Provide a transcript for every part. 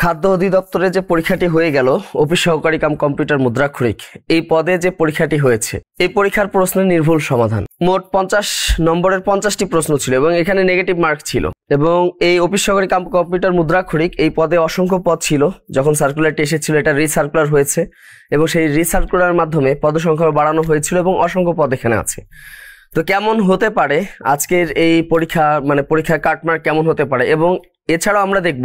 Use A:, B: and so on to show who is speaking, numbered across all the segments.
A: খাদ্য অধিদপ্তরে যে পরীক্ষাটি হয়ে গেল অফিস সহকারী কাম কম্পিউটার মুদ্রাক্ষরিক, এই পদে যে পরীক্ষাটি হয়েছে এই পরীক্ষার প্রশ্নের নির্ভুল সমাধান। মোট 50 নম্বরের 50টি প্রশ্ন ছিল এবং এখানে নেগেটিভ মার্ক ছিল। এবং এই অফিস সহকারী কাম কম্পিউটার মুদ্রাক্ষরিক এই পদে অসংখ্য পদ ছিল। যখন সার্কুলারটি এসেছিল এটা রিসার্কুলার হয়েছে এবং সেই রিসার্কুলারের মাধ্যমে পদসংখ্যা বাড়ানো হয়েছিল এবং অসংখ্য পদ এখানে আছে। তো কেমন হতে পারে আজকের এই পরীক্ষা, মানে পরীক্ষার কাটমার্ক কেমন হতে পারে, এবং এছাড়াও আমরা দেখব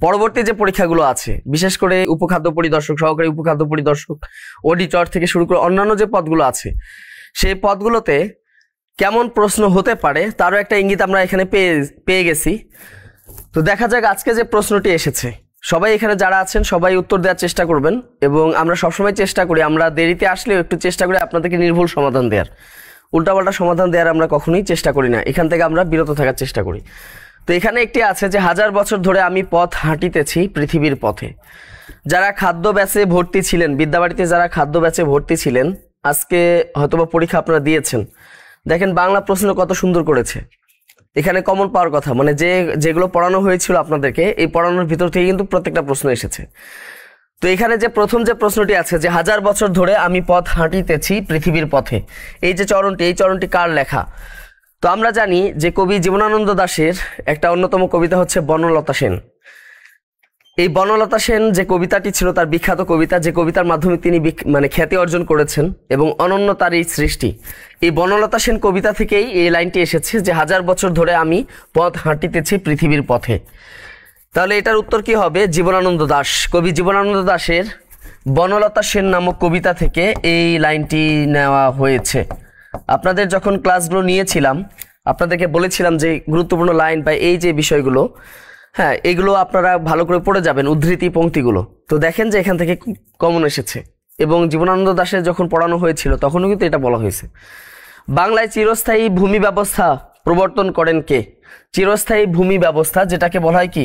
A: পরবর্তী যে পরীক্ষাগুলো আছে, বিশেষ করে উপখাদ্য পরিদর্শক, সহকারী উপখাদ্য পরিদর্শক, অডিটর থেকে শুরু করে অন্যান্য যে পদগুলো আছে সেই পদগুলোতে কেমন প্রশ্ন হতে পারে তারও একটা ইঙ্গিত আমরা এখানে পেয়ে গেছি। তো দেখা যাক আজকে যে প্রশ্নটি এসেছে, সবাই এখানে যারা আছেন সবাই উত্তর দেওয়ার চেষ্টা করবেন এবং আমরা সবসময় চেষ্টা করি, আমরা দেরিতে আসলেও একটু চেষ্টা করি আপনাদেরকে নির্ভুল সমাধান দেওয়ার, উল্টাপাল্টা সমাধান দেওয়ার আমরা কখনোই চেষ্টা করি না, এখান থেকে আমরা বিরত থাকার চেষ্টা করি। তো এখানে একটি আছে যে 1000 বছর ধরে আমি পথ হাঁটিতেছি পৃথিবীর পথে। যারা খাদ্য ব্যাচে ভর্তি ছিলেন, বিদ্যাবাড়িতে যারা খাদ্য ব্যাচে ভর্তি ছিলেন, আজকে হয়তোবা পরীক্ষা আপনারা দিয়েছেন, দেখেন বাংলা প্রশ্ন কত সুন্দর করেছে। এখানে কমন পাওয়ার কথা, মানে যেগুলো পড়ানো হয়েছিল আপনাদেরকে এই পড়ানোর ভিতর থেকে কিন্তু প্রত্যেকটা প্রশ্ন এসেছে। তো এখানে যে প্রথম যে প্রশ্নটি আছে যে 1000 বছর ধরে আমি পথ হাঁটিতেছি পৃথিবীর পথে, এই যে চরণটি, এই চরণটি কার লেখা? তো আমরা জানি যে কবি জীবনানন্দ দাশের একটা অন্যতম কবিতা হচ্ছে বনলতা সেন। এই বনলতা সেন যে কবিতাটি ছিল তার বিখ্যাত কবিতা, যে কবিতার মাধ্যমে তিনি মানে খ্যাতি অর্জন করেছেন এবং অনন্য তার এই সৃষ্টি। এই বনলতা সেন কবিতা থেকেই এই লাইনটি এসেছে যে 1000 বছর ধরে আমি পথ হাঁটিতেছি পৃথিবীর পথে। তাহলে এটার উত্তর কি হবে? জীবনানন্দ দাশ, কবি জীবনানন্দ দাশের বনলতা সেন নামক কবিতা থেকে এই লাইনটি নেওয়া হয়েছে। আপনাদের যখন ক্লাসগুলো নিয়েছিলাম আপনাদেরকে বলেছিলাম যে গুরুত্বপূর্ণ লাইন বা এই যে বিষয়গুলো, হ্যাঁ এগুলো আপনারা ভালো করে পড়ে যাবেন, উদ্ধৃতি পংক্তিগুলো। তো দেখেন যে এখান থেকে কমন এসেছে এবং জীবনানন্দ দাশের যখন পড়ানো হয়েছিল তখনও কিন্তু এটা বলা হয়েছে। বাংলায় চিরস্থায়ী ভূমি ব্যবস্থা প্রবর্তন করেন কে? চিরস্থায়ী ভূমি ব্যবস্থা যেটাকে বলা হয় কি?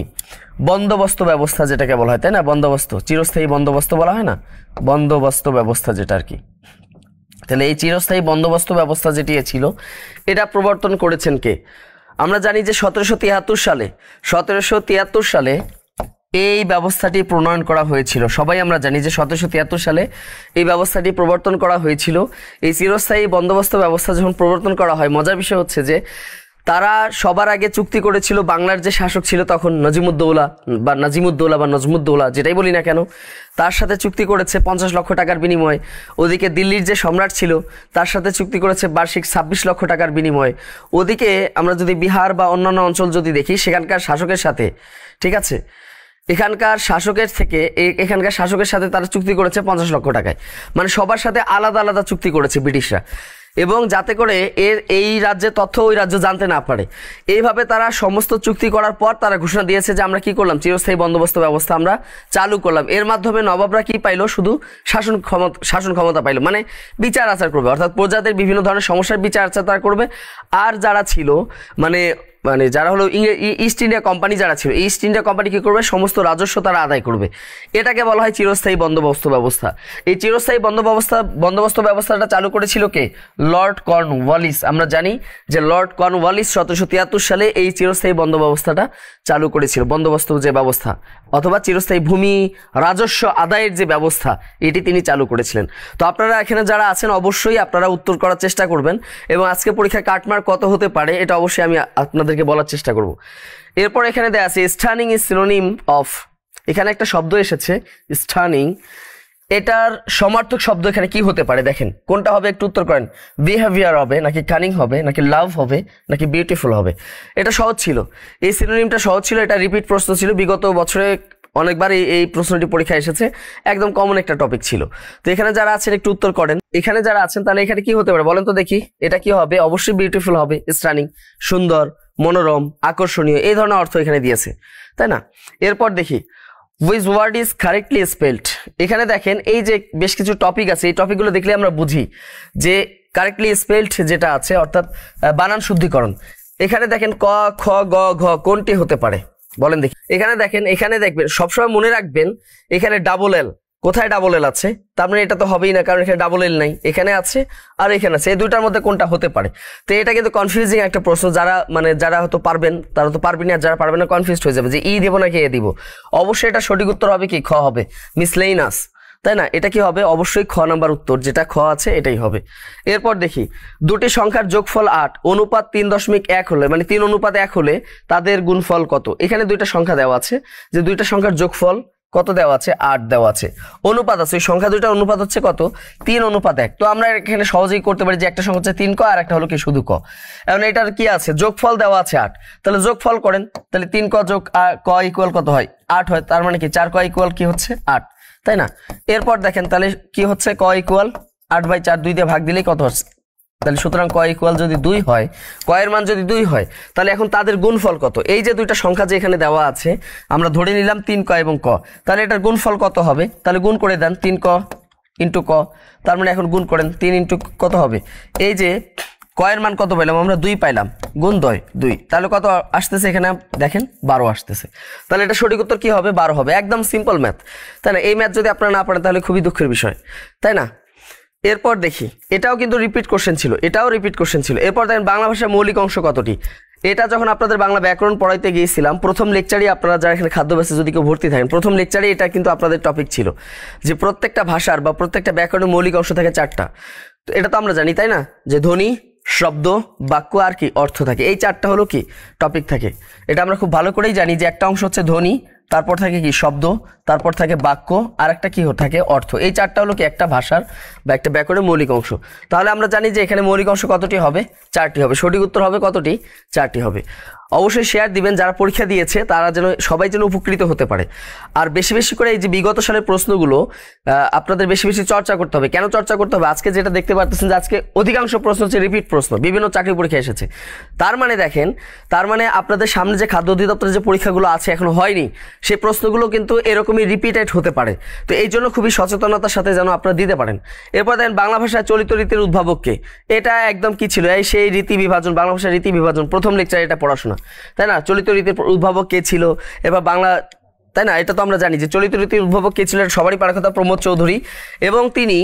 A: বন্দোবস্ত ব্যবস্থা যেটাকে বলা হয়, তাই না? বন্দোবস্ত, চিরস্থায়ী বন্দোবস্ত বলা হয় না, বন্দোবস্ত ব্যবস্থা যেটা আর কি। তাহলে এই চিরস্থায়ী বন্দোবস্ত ব্যবস্থা যেটি ছিল এটা প্রবর্তন করেছেন কে? আমরা জানি যে 1773 সালে এই ব্যবস্থাটি প্রণয়ন করা হয়েছিল। সবাই আমরা জানি যে 1773 সালে এই ব্যবস্থাটি প্রবর্তন করা হয়েছিল। এই চিরস্থায়ী বন্দোবস্ত ব্যবস্থা যখন প্রবর্তন করা হয়, মজার বিষয় হচ্ছে যে তারা সবার আগে চুক্তি করেছিল, বাংলার যে শাসক ছিল তখন নাজিমুদ্দৌলা বা নজমুদ্দৌলা যেটাই বলি না কেন, তার সাথে চুক্তি করেছে 50 লক্ষ টাকার বিনিময়ে। ওদিকে দিল্লির যে সম্রাট ছিল তার সাথে চুক্তি করেছে বার্ষিক 26 লক্ষ টাকার বিনিময়ে। ওদিকে আমরা যদি বিহার বা অন্যান্য অঞ্চল যদি দেখি সেখানকার শাসকের সাথে, ঠিক আছে, এখানকার শাসকের সাথে তারা চুক্তি করেছে 50 লক্ষ টাকায়। মানে সবার সাথে আলাদা আলাদা চুক্তি করেছে ব্রিটিশরা, এবং যাতে করে এই রাজ্যের তথ্য ওই রাজ্য জানতে না পারে। এইভাবে তারা সমস্ত চুক্তি করার পর তারা ঘোষণা দিয়েছে যে আমরা কি করলাম, চিরস্থায়ী বন্দোবস্ত ব্যবস্থা আমরা চালু করলাম। এর মাধ্যমে নবাবরা কি পাইলো? শুধু শাসন ক্ষমতা পাইলো, মানে বিচার আচার করবে, অর্থাৎ প্রজাদের বিভিন্ন ধরনের সমস্যার বিচার আচার করবে। আর যারা ছিল মানে যারা হলো ইস্ট ইন্ডিয়া কোম্পানি যারা ছিল, ইস্ট ইন্ডিয়া কোম্পানি কি করবে? সমস্ত রাজস্ব তারা আদায় করবে। এটাকে বলা হয় চিরস্থায়ী বন্দোবস্ত ব্যবস্থা। এই চিরস্থায়ী বন্দোবস্ত ব্যবস্থাটা চালু করেছিল কে? Lord Cornwallis. আমরা জানি যে লর্ড কর্নওয়ালিস 1773 সালে এই চিরস্থায়ী ব্যবস্থাটা চালু করেছিল। বন্দোবস্ত যে ব্যবস্থা অথবা চিরস্থায়ী ভূমি রাজস্ব আদায়ের যে ব্যবস্থা, এটি তিনি চালু করেছিলেন। তো আপনারা এখানে যারা আছেন অবশ্যই আপনারা উত্তর করার চেষ্টা করবেন এবং আজকে পরীক্ষায় কাটমার্ক কত হতে পারে এটা অবশ্যই আমি আপনাদেরকে বলার চেষ্টা করব। এরপর এখানে দেয়া আছে স্টানিং ইজ সিনোনিম অফ, এখানে একটা শব্দ এসেছে স্টানিং, এটার সমার্থক শব্দ এখানে কি হতে পারে? দেখেন কোনটা হবে, একটু উত্তর করেন। বিহেভিয়ার হবে নাকি কানিং হবে নাকি লাভ হবে নাকি বিউটিফুল হবে? এটা সহজ ছিল, এই সিনোনিমটা সহজ ছিল, এটা রিপিট প্রশ্ন ছিল, বিগত বছরে অনেকবার এই প্রশ্নটি পরীক্ষা এসেছে, একদম কমন একটা টপিক ছিল। তো এখানে যারা আছেন একটু উত্তর করেন, এখানে যারা আছেন তাহলে এখানে কি হতে পারে বলেন তো দেখি, এটা কি হবে? অবশ্যই বিউটিফুল হবে, স্টানিং, সুন্দর, মনোরম, আকর্ষণীয়, এই ধরনের অর্থ এখানে দিয়েছে, তাই না? এরপর দেখি which word is correctly spelled। এখানে দেখেন এই যে বেশ কিছু টপিক আছে, এই টপিকগুলো দেখলে আমরা বুঝি যে কারেক্টলি স্পেলড যেটা আছে অর্থাৎ বানান শুদ্ধিকরণ। এখানে দেখেন ক, খ, গ, ঘ কোনটি হতে পারে বলেন দেখি। এখানে দেখেন, এখানে দেখবেন সবসময় মনে রাখবেন এখানে ডাবল এল কোথায় ডাবল এল আছে? তার মানে এটা তো হবেই না, কারণ এখানে ডাবল এল নাই, এখানে আছে আর এখানে আছে, এই দুইটার মধ্যে কোনটা হতে পারে? তো এটা কিন্তু কনফিউজিং একটা প্রশ্ন। যারা হয়তো পারবেন তারা তো পারবেন, আর যারা পারবেন না কনফিউজড হয়ে যাবে যে ই দেবো নাকি এ দিব। অবশ্যই এটা সঠিক উত্তর হবে কি? খ হবে, মিসলেইনাস, তাই না? এটা কি হবে? অবশ্যই খ নাম্বার উত্তর, যেটা খ আছে এটাই হবে। এরপর দেখি, দুটি সংখ্যার যোগফল 8 অনুপাত 3.1 হলে, মানে 3 অনুপাত 1 হলে তাদের গুণফল কত? এখানে দুইটা সংখ্যা দেওয়া আছে, যে দুইটা সংখ্যার যোগফল কত দেওয়া আছে? 8 দেওয়া আছে। অনুপাত আছে, ওই সংখ্যা দুইটার অনুপাত হচ্ছে কত? 3 অনুপাত 1। তো আমরা এখানে সহজেই করতে পারি যে একটা সংখ্যা হচ্ছে 3 ক আর একটা হলো কি শুধু ক। এখন এটার কি আছে? যোগফল দেওয়া আছে 8, তাহলে যোগফল করেন, তাহলে 3 ক যোগ ক ইকুয়াল কত হয়? 8 হয়। তার মানে কি 4 ক ইকুয়াল কি হচ্ছে? 8, তাই না? এরপর দেখেন তাহলে কি হচ্ছে? ক ইকুয়াল 8/4, 2 দিয়ে ভাগ দিলেই কত হচ্ছে? তাহলে সুতরাং ক ইকুয়াল যদি 2 হয়, ক এর মান যদি 2 হয়, তাহলে এখন তাদের গুণফল কত? এই যে দুইটা সংখ্যা যে এখানে দেওয়া আছে, আমরা ধরে নিলাম 3 ক এবং ক, তাহলে এটার গুণফল কত হবে? তাহলে গুণ করে দেন 3 ক ইন্টু ক, তার মানে এখন গুণ করেন 3 ইন্টু কত হবে? এই যে ক এর মান কত পাইলাম আমরা? 2 পাইলাম, গুণ 2, তাহলে কত আসতেছে এখানে? দেখেন 12 আসতেছে। তাহলে এটা সঠিক উত্তর কি হবে? 12 হবে। একদম সিম্পল ম্যাথ, তাই না? এই ম্যাথ যদি আপনারা না পারেন তাহলে খুবই দুঃখের বিষয়, তাই না? এরপর দেখি, এটাও কিন্তু রিপিট কোশ্চেন ছিল, এটাও রিপিট কোশ্চেন ছিল। এরপর দেখেন বাংলা ভাষার মৌলিক অংশ কতটি? এটা যখন আপনাদের বাংলা ব্যাকরণ পড়াইতে গিয়েছিলাম, প্রথম লেকচারই আপনারা যারা এখানে খাদ্যাভ্যাসে যদি কেউ ভর্তি থাকেন, প্রথম লেকচারে এটা কিন্তু আপনাদের টপিক ছিল যে প্রত্যেকটা ভাষার বা প্রত্যেকটা ব্যাকরণের মৌলিক অংশ থাকে 4টা। তো এটা তো আমরা জানি, তাই না? যে ধ্বনি, শব্দ, বাক্য আর কি অর্থ থাকে, এই 4টা হলো কি টপিক থাকে। এটা আমরা খুব ভালো করেই জানি যে একটা অংশ হচ্ছে ধ্বনি, তারপর থাকে কি শব্দ, তারপর থাকে বাক্য, আর একটা কি থাকে অর্থ। এই 4টা হলো কি একটা ভাষার বা একটা ব্যাকরণের মৌলিক অংশ। তাহলে আমরা জানি যে এখানে মৌলিক অংশ কতটি হবে? 4টি হবে। সঠিক উত্তর হবে কতটি? 4টি হবে। অবশ্যই শেয়ার দিবেন, যারা পরীক্ষা দিয়েছে তারা যেন সবাই যেন উপকৃত হতে পারে। আর বেশি বেশি করে এই যে বিগত সালের প্রশ্নগুলো আপনাদের বেশি বেশি চর্চা করতে হবে। কেন চর্চা করতে হবে? আজকে যেটা দেখতে পাচ্ছেন যে আজকে অধিকাংশ প্রশ্ন হচ্ছে রিপিট প্রশ্ন, বিভিন্ন চাকরি পরীক্ষা এসেছে। তার মানে দেখেন, তার মানে আপনাদের সামনে যে খাদ্য অধিদপ্তরের যে পরীক্ষাগুলো আছে এখনো হয়নি, সেই প্রশ্নগুলো কিন্তু এরকমই রিপিটেড হতে পারে। তো এই জন্য খুবই সচেতনতার সাথে যেন আপনারা দিতে পারেন। এরপর দেখেন বাংলা ভাষায় চলিত রীতির উদ্ভাবককে, এটা একদম কি ছিল? এই সেই রীতি বিভাজন, বাংলা ভাষার রীতি বিভাজন, প্রথম লেকচারে এটা পড়াশোনা, তাই না? চলিত রীতির উদ্ভাবক কে ছিল? এবার বাংলা, তাই না? এটা তো আমরা জানি যে চলিত রীতির উদ্ভাবক কে ছিলেন, সবারই পারার কথা, প্রমোদ চৌধুরী। এবং তিনি,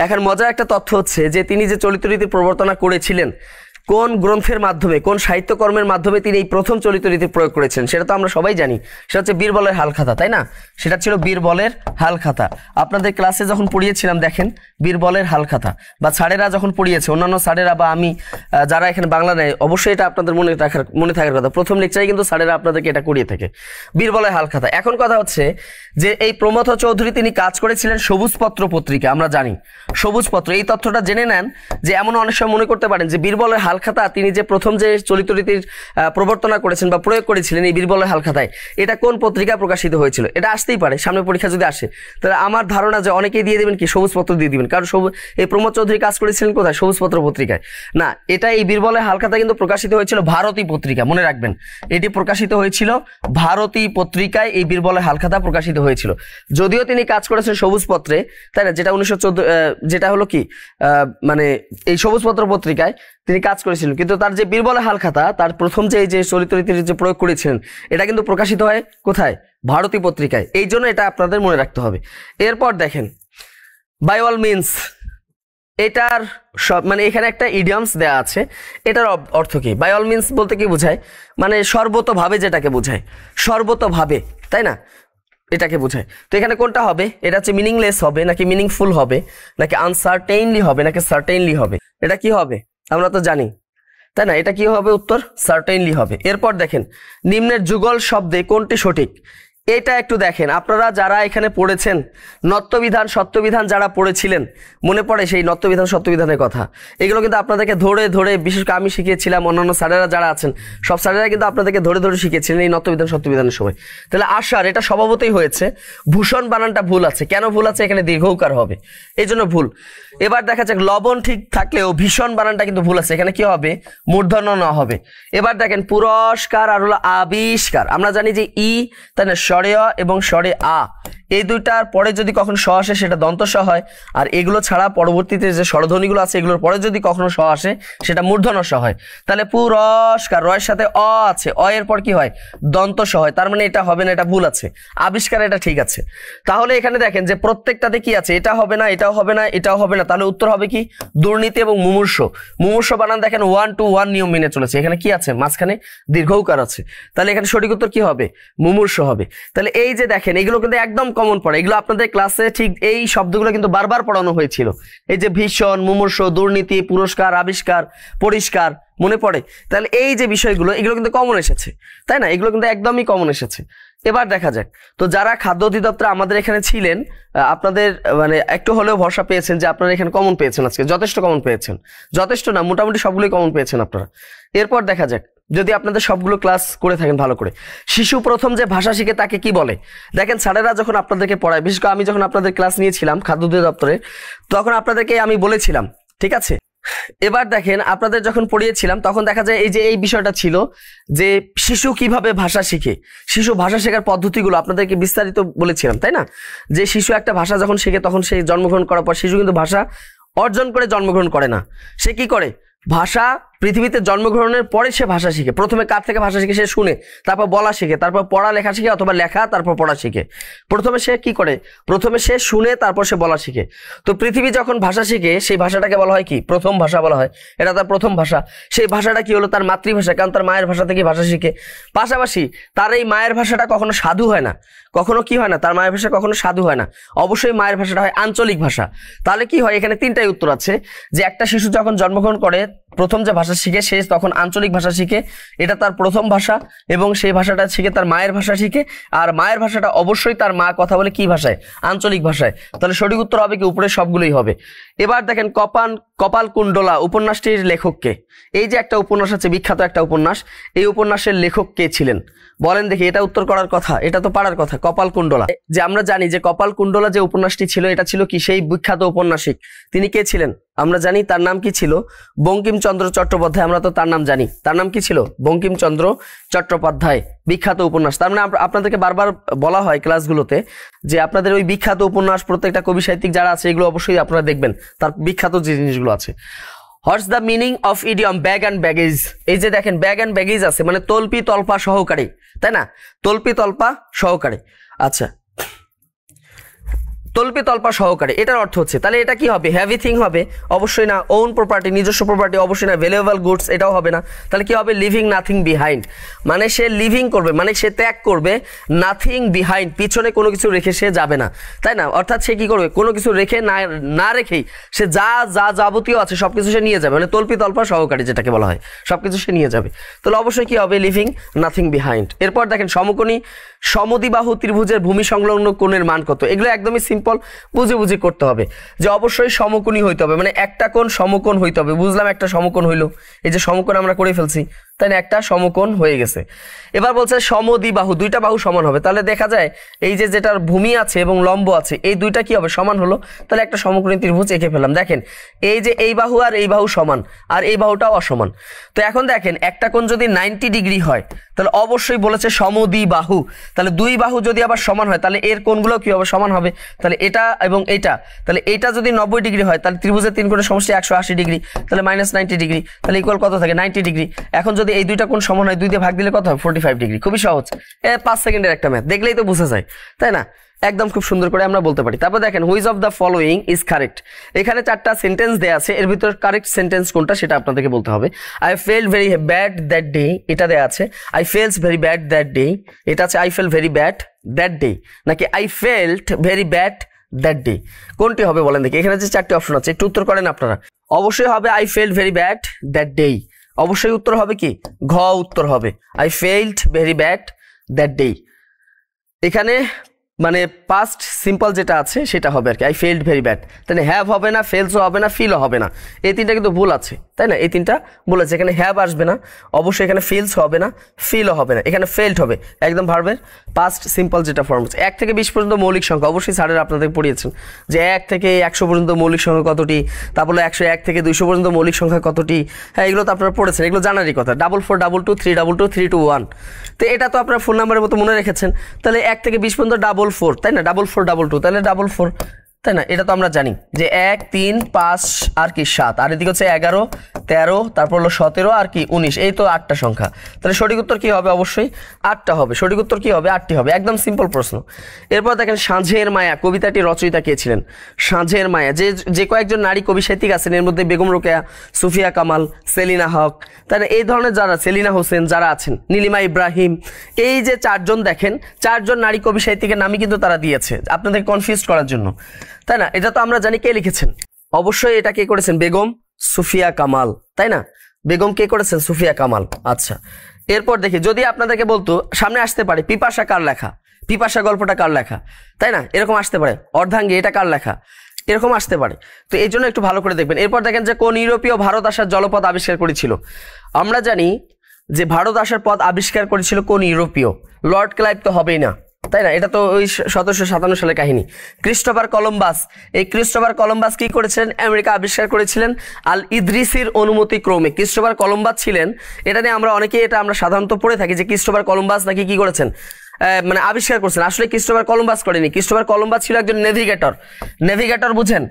A: এখন মজার একটা তথ্য হচ্ছে যে তিনি যে চলিত রীতির প্রবর্তনা করেছিলেন, কোন গ্রন্থের মাধ্যমে, কোন সাহিত্যকর্মের মাধ্যমে তিনি এই প্রথম চলিত রীতি প্রয়োগ করেছেন সেটা তো আমরা সবাই জানি। সেটা হচ্ছে বীরবলের হালখাতা, তাই না? সেটা ছিল বীরবলের হালখাতা। আপনাদের ক্লাসে যখন পড়িয়েছিলাম দেখেন, বীরবলের হালখাতা, বা স্যারেরা যখন পড়িয়েছে, অন্যান্য স্যারেরা বা আমি যারা এখানে বাংলা নেয়, অবশ্যই এটা আপনাদের মনে থাকার কথা। প্রথম লেকচারে কিন্তু স্যারেরা আপনাদেরকে এটা করিয়ে থাকে, বীরবলের হালখাতা। এখন কথা হচ্ছে যে এই প্রমথ চৌধুরী তিনি কাজ করেছিলেন সবুজপত্র পত্রিকা, আমরা জানি সবুজপত্র। এই তথ্যটা জেনে নেন যে এমন অনেক সময় মনে করতে পারেন যে বীরবলের হালখাতা তিনি যে প্রথম যে চলিত রীতির প্রবর্তনা করেছেন বা প্রয়োগ করেছিলেন এই বীরবলের হালখাতায়, এটা কোন পত্রিকা প্রকাশিত হয়েছিল? এটা আসতেই পারে, সামনে পরীক্ষা যদি আসে, তাহলে আমার ধারণা যে অনেকেই দিয়ে দেবেন কি সবুজপত্র দিয়ে দিবেন, কারণ এই প্রমোদ চৌধুরী কাজ করেছিলেন কোথায়? সবুজপত্র পত্রিকায়। না, এটা এই বীরবলের হালখাতা কিন্তু প্রকাশিত হয়েছিল ভারতী পত্রিকা, মনে রাখবেন এটি প্রকাশিত হয়েছিল ভারতী পত্রিকায়, এই বীরবলের হালখাতা প্রকাশিত হয়েছিল। যদিও তিনি কাজ করেছেন সবুজপত্রে, তাই না? যেটা 1914, যেটা হলো কি মানে এই সবুজপত্র পত্রিকায় তিনি কাজ করেছিলেন, কিন্তু তার যে বীরবলের হালখাতা, তার প্রথম যে এই যে চলিত রীতির যে প্রয়োগ করেছিলেন, এটা কিন্তু প্রকাশিত হয় কোথায়? ভারতী পত্রিকায়। এই জন্য এটা আপনাদের মনে রাখতে হবে। এরপর দেখেন বাই অল মিনস, এটার সব মানে এখানে একটা ইডিয়মস দেয়া আছে, এটার অর্থ কি? বাই অল মিনস বলতে কি বোঝায়? মানে সর্বতোভাবে, যেটাকে বোঝায় সর্বতোভাবে, তাই না? এটাকে বোঝায়। তো এখানে কোনটা হবে? এটা হচ্ছে মিনিংলেস হবে নাকি মিনিংফুল হবে, নাকি আনসার্টেইনলি হবে নাকি সার্টেইনলি হবে? এটা কি হবে? আমরা তো জানি, তাই না? এটা কি হবে? উত্তর সার্টেইনলি হবে। এরপর দেখেন নিম্নের যুগল শব্দে কোনটি সঠিক? এটা একটু দেখেন, আপনারা যারা এখানে পড়েছেন নত্যবিধান সত্যবিধান যারা পড়েছিলেন, মনে পড়ে সেই নত্যবিধান সত্যবিধানের কথা? এগুলো কিন্তু আপনাদেরকে ধরে ধরে, বিশেষ করে আমি শিখিয়েছিলাম, অন্যান্য স্যারেরা যারা আছেন সব স্যারেরা কিন্তু আপনাদেরকে ধরে ধরে শিখিয়েছিলেন এই নত্যবিধান সত্যবিধানের সময়। তাহলে আশার এটা স্বভাবতই হয়েছে, ভূষণ বানানটা ভুল আছে। কেন ভুল আছে? এখানে দীর্ঘকার হবে, এই জন্য ভুল। এবার দেখা যাক লবণ ঠিক থাকলেও ভীষণ বানানটা কিন্তু ভুল আছে, এখানে কি হবে? মূর্ধন্য ন হবে। এবার দেখেন পুরস্কার আর হলো আবিষ্কার, আমরা জানি যে ই, তাই না, স্বরে অ এবং স্বরে আ, এই দুইটার পরে যদি কখনো স আসে সেটা দন্ত স হয়, আর এগুলো ছাড়া পরবর্তীতে যে স্বরধ্বনিগুলো আছে এগুলোর পরে যদি কখনো স আসে সেটা মূর্ধন্য স হয়। তাহলে পুরস্কার, রয়ের সাথে অ আছে, অ এর পর কি হয় দন্ত স হয়, তার মানে এটা হবে না, এটা ভুল আছে। আবিষ্কার এটা ঠিক আছে। তাহলে এখানে দেখেন যে প্রত্যেকটাতে কি আছে, এটা হবে না, এটাও হবে না, এটাও হবে না, তাহলে উত্তর হবে কি দুর্নীতি এবং মুমূর্ষ। মুমূর্ষ বানান দেখেন 1 to 1 নিয়ম মেনে চলেছে, এখানে কি আছে মাঝখানে দীর্ঘৌকার আছে, তাহলে এখানে সঠিক উত্তর কি হবে মুমূর্ষ হবে। তাহলে এই যে দেখেন এগুলো কিন্তু একদম কমন পড়ে, এগুলো আপনাদের ক্লাসে ঠিক এই শব্দগুলো কিন্তু বারবার পড়ানো হয়েছিল, এই যে ভীষণ, মুমূর্ষ, দুর্নীতি, পুরস্কার, আবিষ্কার, পরিষ্কার, মনে পড়ে। তাহলে এই যে বিষয়গুলো এগুলো কিন্তু কমন এসেছে, তাই না, এগুলো কিন্তু একদমই কমন এসেছে। এবার দেখা যাক, তো যারা খাদ্য অধিদপ্তরে আমাদের এখানে ছিলেন আপনাদের মানে একটু হলেও ভরসা পেয়েছেন যে আপনারা এখানে কমন পেয়েছেন, আজকে যথেষ্ট কমন পেয়েছেন, যথেষ্ট না মোটামুটি সবগুলোই কমন পেয়েছেন আপনারা। এরপর দেখা যাক যদি আপনাদের সবগুলো ক্লাস করে থাকেন ভালো করে, শিশু প্রথম যে ভাষা শিখে তাকে কি বলে। দেখেন স্যারেরা যখন আপনাদেরকে পড়ায়, বিশেষ করে আমি যখন আপনাদের ক্লাস নিয়েছিলাম খাদ্য অধিদপ্তরে, তখন আপনাদেরকে আমি বলেছিলাম, ঠিক আছে। এবার দেখেন আপনাদের যখন পড়িয়েছিলাম তখন দেখা যায় এই যে এই বিষয়টা ছিল যে শিশু কিভাবে ভাষা শিখে, শিশু ভাষা শেখার পদ্ধতিগুলো আপনাদেরকে বিস্তারিত বলেছিলাম, তাই না, যে শিশু একটা ভাষা যখন শেখে তখন সে জন্মগ্রহণ করার পর শিশু কিন্তু ভাষা অর্জন করে জন্মগ্রহণ করে না, সে কি করে ভাষা পৃথিবীতে জন্মগ্রহণের পরে সে ভাষা শিখে। প্রথমে কার থেকে ভাষা শিখে, সে শুনে, তারপর বলা শিখে, তারপর পড়া লেখা শিখে, অথবা লেখা তারপর পড়া শিখে। প্রথমে সে কি করে, প্রথমে সে শুনে তারপর সে বলা শিখে। তো পৃথিবী যখন ভাষা শিখে সেই ভাষাটাকে বলা হয় কি প্রথম ভাষা বলা হয়, এটা তার প্রথম ভাষা। সেই ভাষাটা কি হলো তার মাতৃভাষা, কারণ তার মায়ের ভাষা থেকে ভাষা শিখে। পাশাপাশি তার এই মায়ের ভাষাটা কখনো সাধু হয় না, কখনো কি হয় না, তার মায়ের ভাষা কখনো সাধু হয় না, অবশ্যই মায়ের ভাষাটা হয় আঞ্চলিক ভাষা। তাহলে কি হয়, এখানে তিনটাই উত্তর আছে, যে একটা শিশু যখন জন্মগ্রহণ করে প্রথম যে ভাষা শিখে সে তখন আঞ্চলিক ভাষা শিখে, এটা তার প্রথম ভাষা, এবং সেই ভাষাটা শিখে তার মায়ের ভাষা শিখে, আর মায়ের ভাষাটা অবশ্যই তার মা কথা বলে কি ভাষায়, আঞ্চলিক ভাষায়। তাহলে সঠিক উত্তর হবে কি উপরে সবগুলোই হবে। এবার দেখেন কপালকুণ্ডলা উপন্যাসটির লেখককে, এই যে একটা উপন্যাস আছে বিখ্যাত একটা উপন্যাস, এই উপন্যাসের লেখক কে ছিলেন বলেন দেখি, এটা উত্তর করার কথা, এটা তো পারার কথা। কপালকুণ্ডলা, যে আমরা জানি যে কপালকুণ্ডলা যে উপন্যাসটি ছিল এটা ছিল কি সেই বিখ্যাত ঔপন্যাসিক, তিনি কে ছিলেন আমরা জানি, তার নাম কি ছিল বঙ্কিমচন্দ্র চট্টোপাধ্যায়, আমরা তো তার নাম জানি, তার নাম কি ছিল বঙ্কিমচন্দ্র চট্টোপাধ্যায়, বিখ্যাত উপন্যাস। তার মানে আপনাদেরকে বারবার বলা হয় ক্লাসগুলোতে যে আপনাদের ওই বিখ্যাত উপন্যাস প্রত্যেকটা কবি সাহিত্যিক যারা আছে এগুলো অবশ্যই আপনারা দেখবেন, তার বিখ্যাত যে জিনিসগুলো আছে। What's the meaning of idiom bag and baggage, এই যে দেখেন ব্যাগ অ্যান্ড ব্যাগেজ আছে মানে তল্পি তল্পা সহকারী, তাই না, তল্পি তল্পা সহকারী। আচ্ছা, তল্পি তল্পা সহকারী এটার অর্থ হচ্ছে, তাহলে এটা কি হবে, হ্যাভি থিং হবে অবশ্যই না, ওন প্রপার্টি নিজস্ব প্রপার্টি অবশ্যই না, ভ্যালুয়েবল গুডস এটাও হবে না, তাহলে কি হবে লিভিং নাথিং বিহাইন্ড, মানে সে লিভিং করবে মানে সে ত্যাগ করবে, নাথিং বিহাইন্ড পিছনে কোনো কিছু রেখে সে যাবে না, তাই না, অর্থাৎ সে কি করবে কোনো কিছু রেখে না রেখেই সে যা যা যাবতীয় আছে সবকিছু সে নিয়ে যাবে, মানে তল্পি তল্পা সহকারী যেটাকে বলা হয় সবকিছু সে নিয়ে যাবে, তাহলে অবশ্যই কি হবে লিভিং নাথিং বিহাইন্ড। এরপর দেখেন সমকোণী সমদ্বিবাহু ত্রিভুজের ভূমি সংলগ্ন কোণের মান কত, এগুলো একদমই সিম্পল, বুঝে বুঝে করতে হবে, যে অবশ্যই সমকোণী হইতে হবে, মানে একটা কোণ সমকোণ হইতে হবে, বুঝলাম একটা সমকোণ হইলো, এই যে সমকোণ আমরা করে ফেলছি, তাই না, একটা সমকোণ হয়ে গেছে। এবার বলছে সমদ্বিবাহু দুইটা বাহু সমান হবে, তাহলে দেখা যায় এই যে যেটার ভূমি আছে এবং লম্ব আছে এই দুইটা কি হবে সমান হলো, তাহলে একটা সমকোণী ত্রিভুজ এঁকে ফেললাম। দেখেন এই যে এই বাহু আর এই বাহু সমান আর এই বাহুটাও অসমান, তো এখন দেখেন একটা কোণ যদি 90 ডিগ্রি হয় তাহলে অবশ্যই বলেছে সমদ্বিবাহু, তাহলে দুই বাহু যদি আবার সমান হয় তাহলে এর কোণগুলো কি হবে সমান হবে, তাহলে এটা এবং এটা, তাহলে এটা যদি 90 ডিগ্রি হয় তাহলে ত্রিভুজের তিন কোণের সমষ্টি 180 ডিগ্রি, তাহলে -90 ডিগ্রি, তাহলে ইকুয়াল কত থাকে 90 ডিগ্রি। এখন যদি এই দুইটা কোণ সমান হয় 2 দিয়ে ভাগ দিলে কত হয় 45 ডিগ্রি, খুবই সহজ, 5 সেকেন্ডের একটা ম্যাথ, দেখলেই তো বোঝা যায়, তাই না, একদম খুব সুন্দর করে আমরা বলতে পারি। তারপর দেখেন which of the following is correct, এখানে 4টা সেন্টেন্স দেয়া আছে, এর ভিতর কারেক্ট সেন্টেন্স কোনটা সেটা আপনাদেরকে বলতে হবে। I felt very bad that day, এটা দেয়া আছে I fells very bad that day, এটা আছে I fell very bad that day, নাকি I felt very bad that day, কোনটি হবে বলেন দেখি, এখানে যে 4টি অপশন আছে একটু উত্তর করেন আপনারা। অবশ্যই হবে I felt very bad that day, অবশ্যই উত্তর হবে কি ঘ উত্তর হবে I felt very bad that day. এখানে মানে পাস্ট সিম্পল যেটা আছে সেটা হবে আর কি আই ফেল্ট ভেরি ব্যাড, তাই না, হ্যাভ হবে না, ফেলসও হবে না, ফিলও হবে না, এই তিনটা কিন্তু ভুল আছে, তাই না, এই তিনটা ভুল আছে, এখানে হ্যাভ আসবে না, অবশ্যই এখানে ফিলস হবে না, ফিলও হবে না, এখানে ফেল্ট হবে, একদম ভার্বের পাস্ট সিম্পল যেটা ফর্ম আছে। 1 থেকে 20 পর্যন্ত মৌলিক সংখ্যা অবশ্যই স্যারের আপনাদের পড়িয়েছেন যে 1 থেকে 100 পর্যন্ত মৌলিক সংখ্যা কতটি, তারপরে 101 থেকে 200 পর্যন্ত মৌলিক সংখ্যা কতটি, হ্যাঁ এগুলো তো আপনারা পড়েছেন, এগুলো জানারই কথা, 4422 322 321, তো এটা তো আপনারা ফোন নাম্বারের মতো মনে রেখেছেন, তাহলে 1 থেকে 20 পর্যন্ত ডাবল 4 তাই না, 4 4 2 তাহলে 4 তাই না, এটা তো আমরা জানি যে 1 3 5 আর কি 7, আর এদিকে হচ্ছে 11 13 তারপর হলো 17 আর কি 19, এই তো 8টা সংখ্যা। তাহলে সঠিক উত্তর কি হবে? অবশ্যই 8টা হবে। সঠিক উত্তর কি হবে? 8টি হবে। একদম সিম্পল প্রশ্ন। এরপর দেখেন সাঁঝের মায়া কবিতাটি রচয়িতা কে ছিলেন? সাঁঝের মায়া যে কয়েকজন নারী কবি সাহিত্যিক আছেন এর মধ্যে বেগম রোকেয়া, সুফিয়া কামাল, সেলিনা হক, তাই না, এই ধরনের যারা, সেলিনা হোসেন যারা আছেন, নীলিমা ইব্রাহিম, এই যে 4জন দেখেন, 4জন নারী কবি সাহিত্যিকের নামই কিন্তু তারা দিয়েছে আপনাদের কনফিউজ করার জন্য, তাই না। এটা তো আমরা জানি কে লিখেছেন, অবশ্যই এটা কে করেছেন? বেগম সুফিয়া কামাল, তাই না, বেগম কে করেছেন? সুফিয়া কামাল। আচ্ছা, এরপর দেখি যদি আপনাদেরকে বলতো সামনে আসতে পারে পিপাসা কার লেখা, পিপাসা গল্পটা কার লেখা, তাই না, এরকম আসতে পারে। অর্ধাঙ্গী এটা কার লেখা, এরকম আসতে পারে। তো এই জন্য একটু ভালো করে দেখবেন। এরপর দেখেন যে কোন ইউরোপীয় ভারত আসার জলপথ আবিষ্কার করেছিল? আমরা জানি যে ভারত আসার পথ আবিষ্কার করেছিল কোন ইউরোপীয়? লর্ড ক্লাইভ তো হবেই না, তাই না, এটা তো ওই 1757 সালের কাহিনী। ক্রিস্টোফার কলম্বাস, এই ক্রিস্টোফার কলম্বাস কি করেছিলেন? আমেরিকা আবিষ্কার করেছিলেন আল ইদ্রিসির অনুমতি ক্রমে। ক্রিস্টোফার কলম্বাস ছিলেন, এটা নিয়ে আমরা অনেকেই এটা আমরা সাধারণত পড়ে থাকি যে ক্রিস্টোফার কলম্বাস নাকি কি করেছেন, মানে আবিষ্কার করছেন। আসলে ক্রিস্টোফার কলম্বাস করেনি। ক্রিস্টোফার কলম্বাস ছিল একজন নেভিগেটর। নেভিগেটর বুঝেন?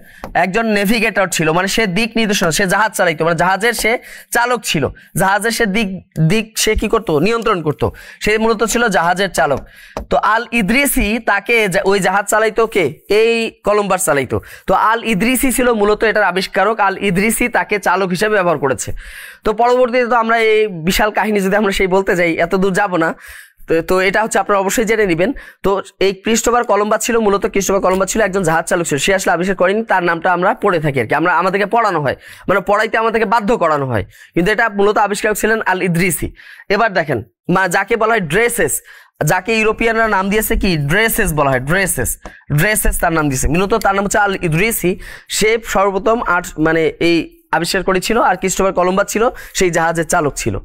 A: একজন নেভিগেটর ছিল, মানে সে দিক নির্দেশনা, সে জাহাজ চালাইতো, মানে জাহাজের সে চালক ছিল, জাহাজের সে দিক সে কি করতো? নিয়ন্ত্রণ করতো, সে মূলত ছিল জাহাজের চালক। তো আল ইদ্রিসি তাকে ওই জাহাজ চালাইতো কে? এই কলম্বাস চালাইতো। তো আল ইদ্রিসি ছিল মূলত এটার আবিষ্কারক, আল ইদ্রিসি তাকে চালক হিসেবে ব্যবহার করেছে। তো পরবর্তীতে তো আমরা এই বিশাল কাহিনী যদি আমরা সেই বলতে যাই এত দূর যাব না, তো এটা হচ্ছে আপনারা অবশ্যই জেনে নেবেন। তো এই ক্রিস্টোফার কলম্বাস ছিল মূলত, ক্রিস্টোফার কলম্বাস ছিল একজন জাহাজ চালক ছিল, সে আসলে আবিষ্কার করেনি, তার নামটা আমরা পড়ে থাকি আর কি, আমাদেরকে পড়ানো হয়, মানে পড়াইতে আমাদেরকে বাধ্য করানো হয়, কিন্তু এটা মূলত আবিষ্কারক ছিলেন আল ইদ্রিসি। এবার দেখেন যাকে বলা হয় ড্রেসেস, যাকে ইউরোপিয়ানরা নাম দিয়েছে কি? ড্রেসেস বলা হয়, ড্রেসেস তার নাম দিয়েছে, মূলত তার নাম হচ্ছে আল ইদ্রিসি। সে সর্বপ্রথম মানে এই আবিষ্কার করেছিল, আর ক্রিস্টোফার কলম্বাস ছিল সেই জাহাজের চালক ছিল।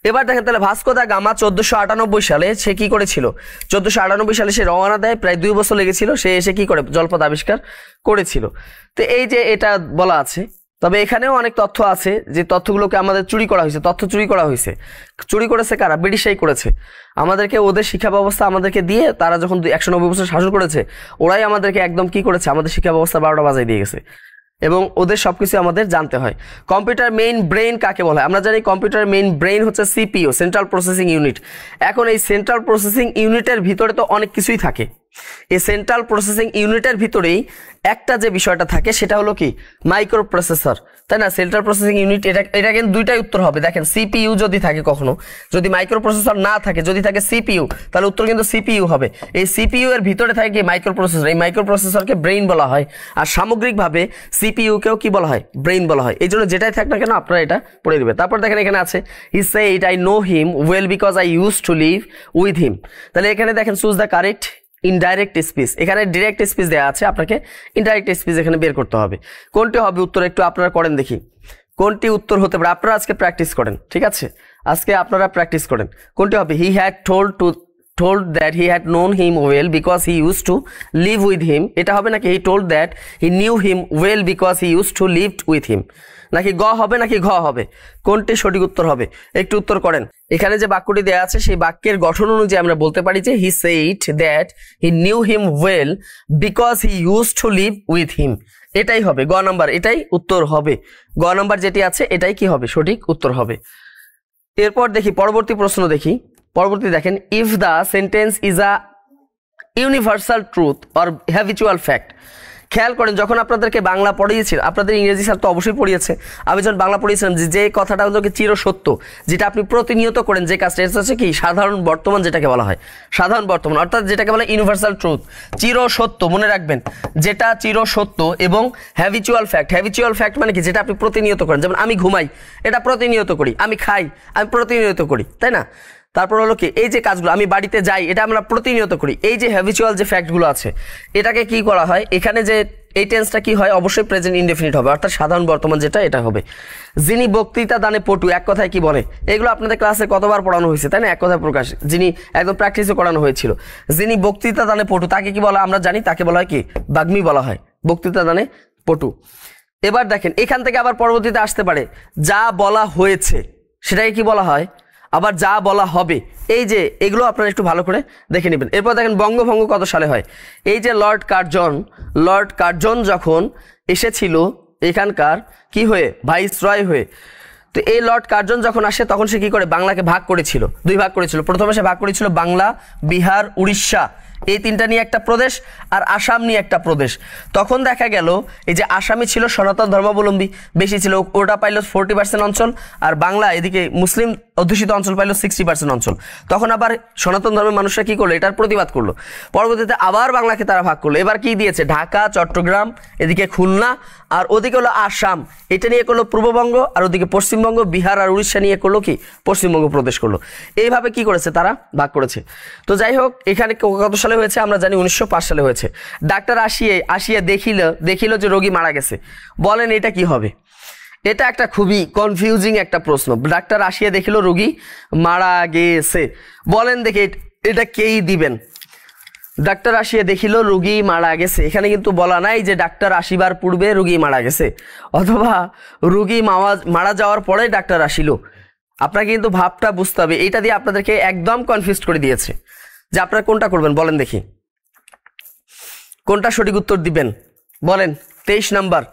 A: এবার দেখেন তাহলে ভাস্কো দা গামা 1498 সালে সে কি করেছিল? 1498 সালে সে রওনা দেয়, প্রায় 2 বছর লেগেছিল, সে এসে কি করে? জলপথ আবিষ্কার করেছিল। তো এই যে এটা বলা আছে, তবে এখানেও অনেক তথ্য আছে যে তথ্যগুলোকে আমাদের চুরি করা হয়েছে, তথ্য চুরি করা হয়েছে। চুরি করেছে কারা? ব্রিটিশরাই করেছে। আমাদেরকে ওদের শিক্ষা ব্যবস্থা আমাদেরকে দিয়ে, তারা যখন 190 বছর শাসন করেছে, ওরাই আমাদেরকে একদম কি করেছে? আমাদের শিক্ষা ব্যবস্থা 12টা বাজায় দিয়ে গেছে, এবং ওদের সবকিছু আমাদের জানতে হয়। কম্পিউটার মেইন ব্রেইন কাকে বলা হয়? আমরা জানি কম্পিউটার মেইন ব্রেইন হচ্ছে সিপিইউ, সেন্ট্রাল প্রসেসিং ইউনিট। এখন এই সেন্ট্রাল প্রসেসিং ইউনিটের ভিতরে তো অনেক কিছুই থাকে। এই সেন্ট্রাল প্রসেসিং ইউনিটের ভিতরেই একটা যে বিষয়টা থাকে সেটা হলো কি? মাইক্রো প্রসেসর, তাই না। সেন্ট্রাল প্রসেসিং ইউনিট, এটা কিন্তু দুইটাই উত্তর হবে। দেখেন সিপিইউ যদি থাকে কখনো, যদি মাইক্রো প্রসেসর না থাকে, যদি থাকে সিপিইউ, তাহলে উত্তর কিন্তু সিপিইউ হবে। এই সিপিইউ এর ভিতরে থাকে কি? Micro processor. এই মাইক্রো প্রসেসরকে ব্রেইন বলা হয়, আর সামগ্রিকভাবে সিপিইউ কেও কি বলা হয়? ব্রেইন বলা হয়। এই জন্য যেটাই থাক না কেন আপনারা এটা পড়ে দিবেন। তারপর দেখেন এখানে আছে he said I know him well because I use to live with him. তাহলে এখানে দেখেন choose the correct indirect speech. এখানে ডিরেক্ট স্পিচ দেওয়া আছে, আপনাকে ইনডাইরেক্ট স্পিচ এখানে বের করতে হবে। কোনটি হবে উত্তর? একটু আপনারা করেন দেখি কোনটি উত্তর হতে পারে। আপনারা আজকে প্র্যাকটিস করেন, ঠিক আছে, আজকে আপনারা প্র্যাকটিস করেন। কোনটি হবে? He had told that he had known him well because he used to live with him, এটা হবে নাকি he told that he knew him well because he used to live with him, নাকি গ হবে নাকি ঘ হবে? কোনটি সঠিক উত্তর হবে? একটু উত্তর করেন। এখানে যে বাক্যটি দেওয়া আছে সেই বাক্যের গঠন অনুযায়ী আমরা বলতে পারি যে he said that he knew him well because he used to live with him, এটাই হবে গ নাম্বার, এটাই উত্তর হবে। গ নাম্বার যেটি আছে এটাই কি হবে? সঠিক উত্তর হবে। এরপর দেখি পরবর্তী প্রশ্ন দেখি। পরবর্তী দেখেন if the sentence is a universal truth or habitual fact. খেয়াল করেন যখন আপনাদেরকে বাংলা পড়িয়েছি, আপনাদের ইংরেজি স্যার তো অবশ্যই পড়িয়েছে, আমি যখন বাংলা পড়িয়েছিলাম যে কথাটা হলো চিরসত্য, যেটা আপনি প্রতিনিয়ত করেন যে কাজটা, এটা হচ্ছে কি? সাধারণ বর্তমান, যেটাকে বলা হয় সাধারণ বর্তমান, অর্থাৎ যেটাকে বলা হয় ইউনিভার্সাল ট্রুথ, চিরসত্য। মনে রাখবেন যেটা চিরসত্য। এবং হ্যাবিচুয়াল ফ্যাক্ট, হ্যাবিচুয়াল ফ্যাক্ট মানে কি? যেটা আপনি প্রতিনিয়ত করেন। যেমন আমি ঘুমাই, এটা প্রতিনিয়ত করি। আমি খাই, আমি প্রতিনিয়ত করি, তাই না। তারপর হলো কি? এই যে কাজগুলো, আমি বাড়িতে যাই, এটা আমরা প্রতিনিয়ত করি। এই যে হ্যাবিচুয়াল যে ফ্যাক্টগুলো আছে, এটাকে কি করা হয়? এখানে যে এই টেন্সটা কি হয়? অবশ্যই প্রেজেন্ট ইনডেফিনিট হবে, অর্থাৎ সাধারণ বর্তমান যেটা, এটা হবে। যিনি বক্তৃতা দানে পটু, এক কথায় কি বলে? এগুলো আপনাদের ক্লাসে কতবার পড়ানো হয়েছে, তাই না। এক কথায় প্রকাশ, যিনি একদম প্র্যাকটিসও করানো হয়েছিল। যিনি বক্তৃতা দানে পটু তাকে কি বলা? আমরা জানি তাকে বলা হয় কি? বাগ্মী বলা হয়, বক্তৃতা দানে পটু। এবার দেখেন এখান থেকে আবার পরবর্তীতে আসতে পারে যা বলা হয়েছে সেটাকে কি বলা হয়? আবার যা বলা হবে, এই যে এগুলো আপনারা একটু ভালো করে দেখে নেবেন। এরপর দেখেন বঙ্গভঙ্গ কত সালে হয়। এই যে লর্ড কার্জন যখন এসেছিল এখানকার কি হয়ে, ভাইসরয় হয়ে, তো এই লর্ড কার্জন যখন আসে তখন সে কি করে, বাংলাকে ভাগ করেছিল, দুই ভাগ করেছিল। প্রথমে সে ভাগ করেছিল বাংলা, বিহার, উড়িষ্যা, এই তিনটা নিয়ে একটা প্রদেশ, আর আসাম নিয়ে একটা প্রদেশ। তখন দেখা গেল এই যে আসামে ছিল সনাতন ধর্মাবলম্বী বেশি ছিল, ওটা পাইল 40% অঞ্চল, আর বাংলা এদিকে মুসলিম অধ্যুষিত অঞ্চল পাইল 60% অঞ্চল। তখন আবার সনাতন ধর্মের মানুষরা কি করলো, এটার প্রতিবাদ করলো। পরবর্তীতে আবার বাংলাকে তারা ভাগ করলো। এবার কি দিয়েছে, ঢাকা, চট্টগ্রাম, এদিকে খুলনা, আর ওদিকে হলো আসাম, এটা নিয়ে করলো পূর্ববঙ্গ, আর ওদিকে পশ্চিমবঙ্গ, বিহার আর উড়িষ্যা নিয়ে করলো কি, পশ্চিমবঙ্গ প্রদেশ করলো। এইভাবে কি করেছে, তারা ভাগ করেছে। তো যাই হোক, এখানে কত সালে হয়েছে আমরা জানি, 1905 সালে হয়েছে। ডাক্তার আসিয়া দেখিল যে রোগী মারা গেছে। বলেন এটা কি হবে? এটা একটা খুবই কনফিউজিং একটা প্রশ্ন। ডাক্তার আসিয়া দেখিল রোগী মারা গেছে, বলেন দেখে এটা কেই দিবেন? ডাক্তার আসিয়া দেখিল রোগী মারা গেছে, এখানে কিন্তু বলা নাই যে ডাক্তার আসিবার পূর্বে রোগী মারা গেছে, অথবা রোগী মারা যাওয়ার পরে ডাক্তার আসিল। আপনাকে কিন্তু ভাবটা বুঝতে হবে। এটা দিয়ে আপনাদেরকে একদম কনফিউজ করে দিয়েছে যে আপনারা কোনটা করবেন, বলেন দেখি কোনটা সঠিক উত্তর দিবেন, বলেন। 23 নাম্বার।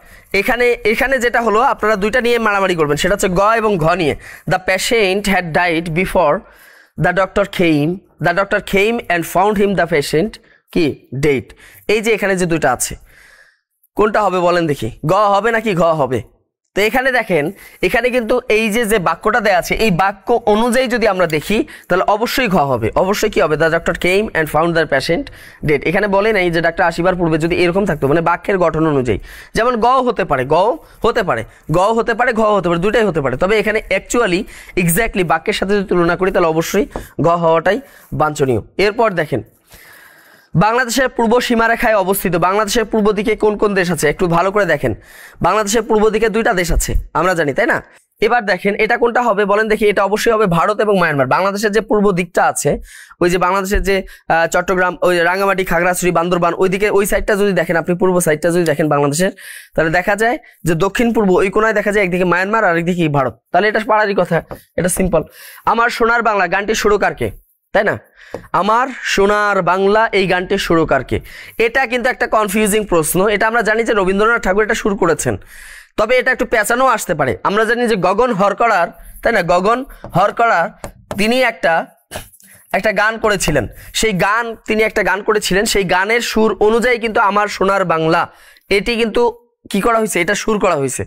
A: এখানে যেটা হলো, আপনারা দুইটা নিয়ে মারামারি করবেন, সেটা হচ্ছে গ এবং ঘ নিয়ে। The patient had died before the doctor came and found him the patient কি ডেট। এই যে এখানে যে দুইটা আছে, কোনটা হবে বলেন দেখি, গ হবে নাকি ঘ হবে? তো এখানে দেখেন, এখানে কিন্তু এই যে বাক্যটা দেওয়া আছে, এই বাক্য অনুযায়ী যদি আমরা দেখি তাহলে অবশ্যই ঘ হবে। অবশ্যই কি হবে, the doctor came and found the patient dead. এখানে বলেন এই যে ডাক্তার আসিবার পূর্বে, যদি এরকম থাকতো, মানে বাক্যের গঠন অনুযায়ী, যেমন গ হতে পারে, ঘ হতে পারে, দুটাই হতে পারে। তবে এখানে অ্যাকচুয়ালি এক্স্যাক্টলি বাক্যের সাথে যদি তুলনা করি তাহলে অবশ্যই ঘ হওয়াটাই বাঞ্ছনীয়। এরপর দেখেন, বাংলাদেশের পূর্ব সীমারেখায় অবস্থিত, বাংলাদেশের পূর্ব দিকে কোন কোন দেশ আছে একটু ভালো করে দেখেন। বাংলাদেশের পূর্ব দিকে দুইটা দেশ আছে আমরা জানি, তাই না? এবার দেখেন এটা কোনটা হবে বলেন দেখি। এটা অবশ্যই হবে ভারত এবং মায়ানমার। বাংলাদেশের যে পূর্ব দিকটা আছে, ওই যে বাংলাদেশের যে চট্টগ্রাম, ওই রাঙ্গামাটি, খাগড়াছড়ি, বান্দরবান, ওইদিকে ওই সাইডটা যদি দেখেন আপনি, পূর্ব সাইডটা যদি দেখেন বাংলাদেশের, তাহলে দেখা যায় যে দক্ষিণ পূর্ব ওই কোনায় দেখা যায় একদিকে মায়ানমার আর একদিকে ভারত। তাহলে এটা পাড়ারই কথা, এটা সিম্পল। আমার সোনার বাংলা গানটির সুরকারকে, তাই না? আমার সোনার বাংলা এই গানটির সুরকারকে, এটা কিন্তু একটা কনফিউজিং প্রশ্ন। এটা আমরা জানি যে রবীন্দ্রনাথ ঠাকুর এটা শুরু করেছেন, তবে এটা একটু পেঁচানো আসতে পারে। আমরা জানি যে গগন হরকড়ার, তাই না, গগন হরকড়ার তিনি একটা গান করেছিলেন, সেই গানের সুর অনুযায়ী কিন্তু আমার সোনার বাংলা এটি কিন্তু কি করা হয়েছে, এটা সুর করা হয়েছে।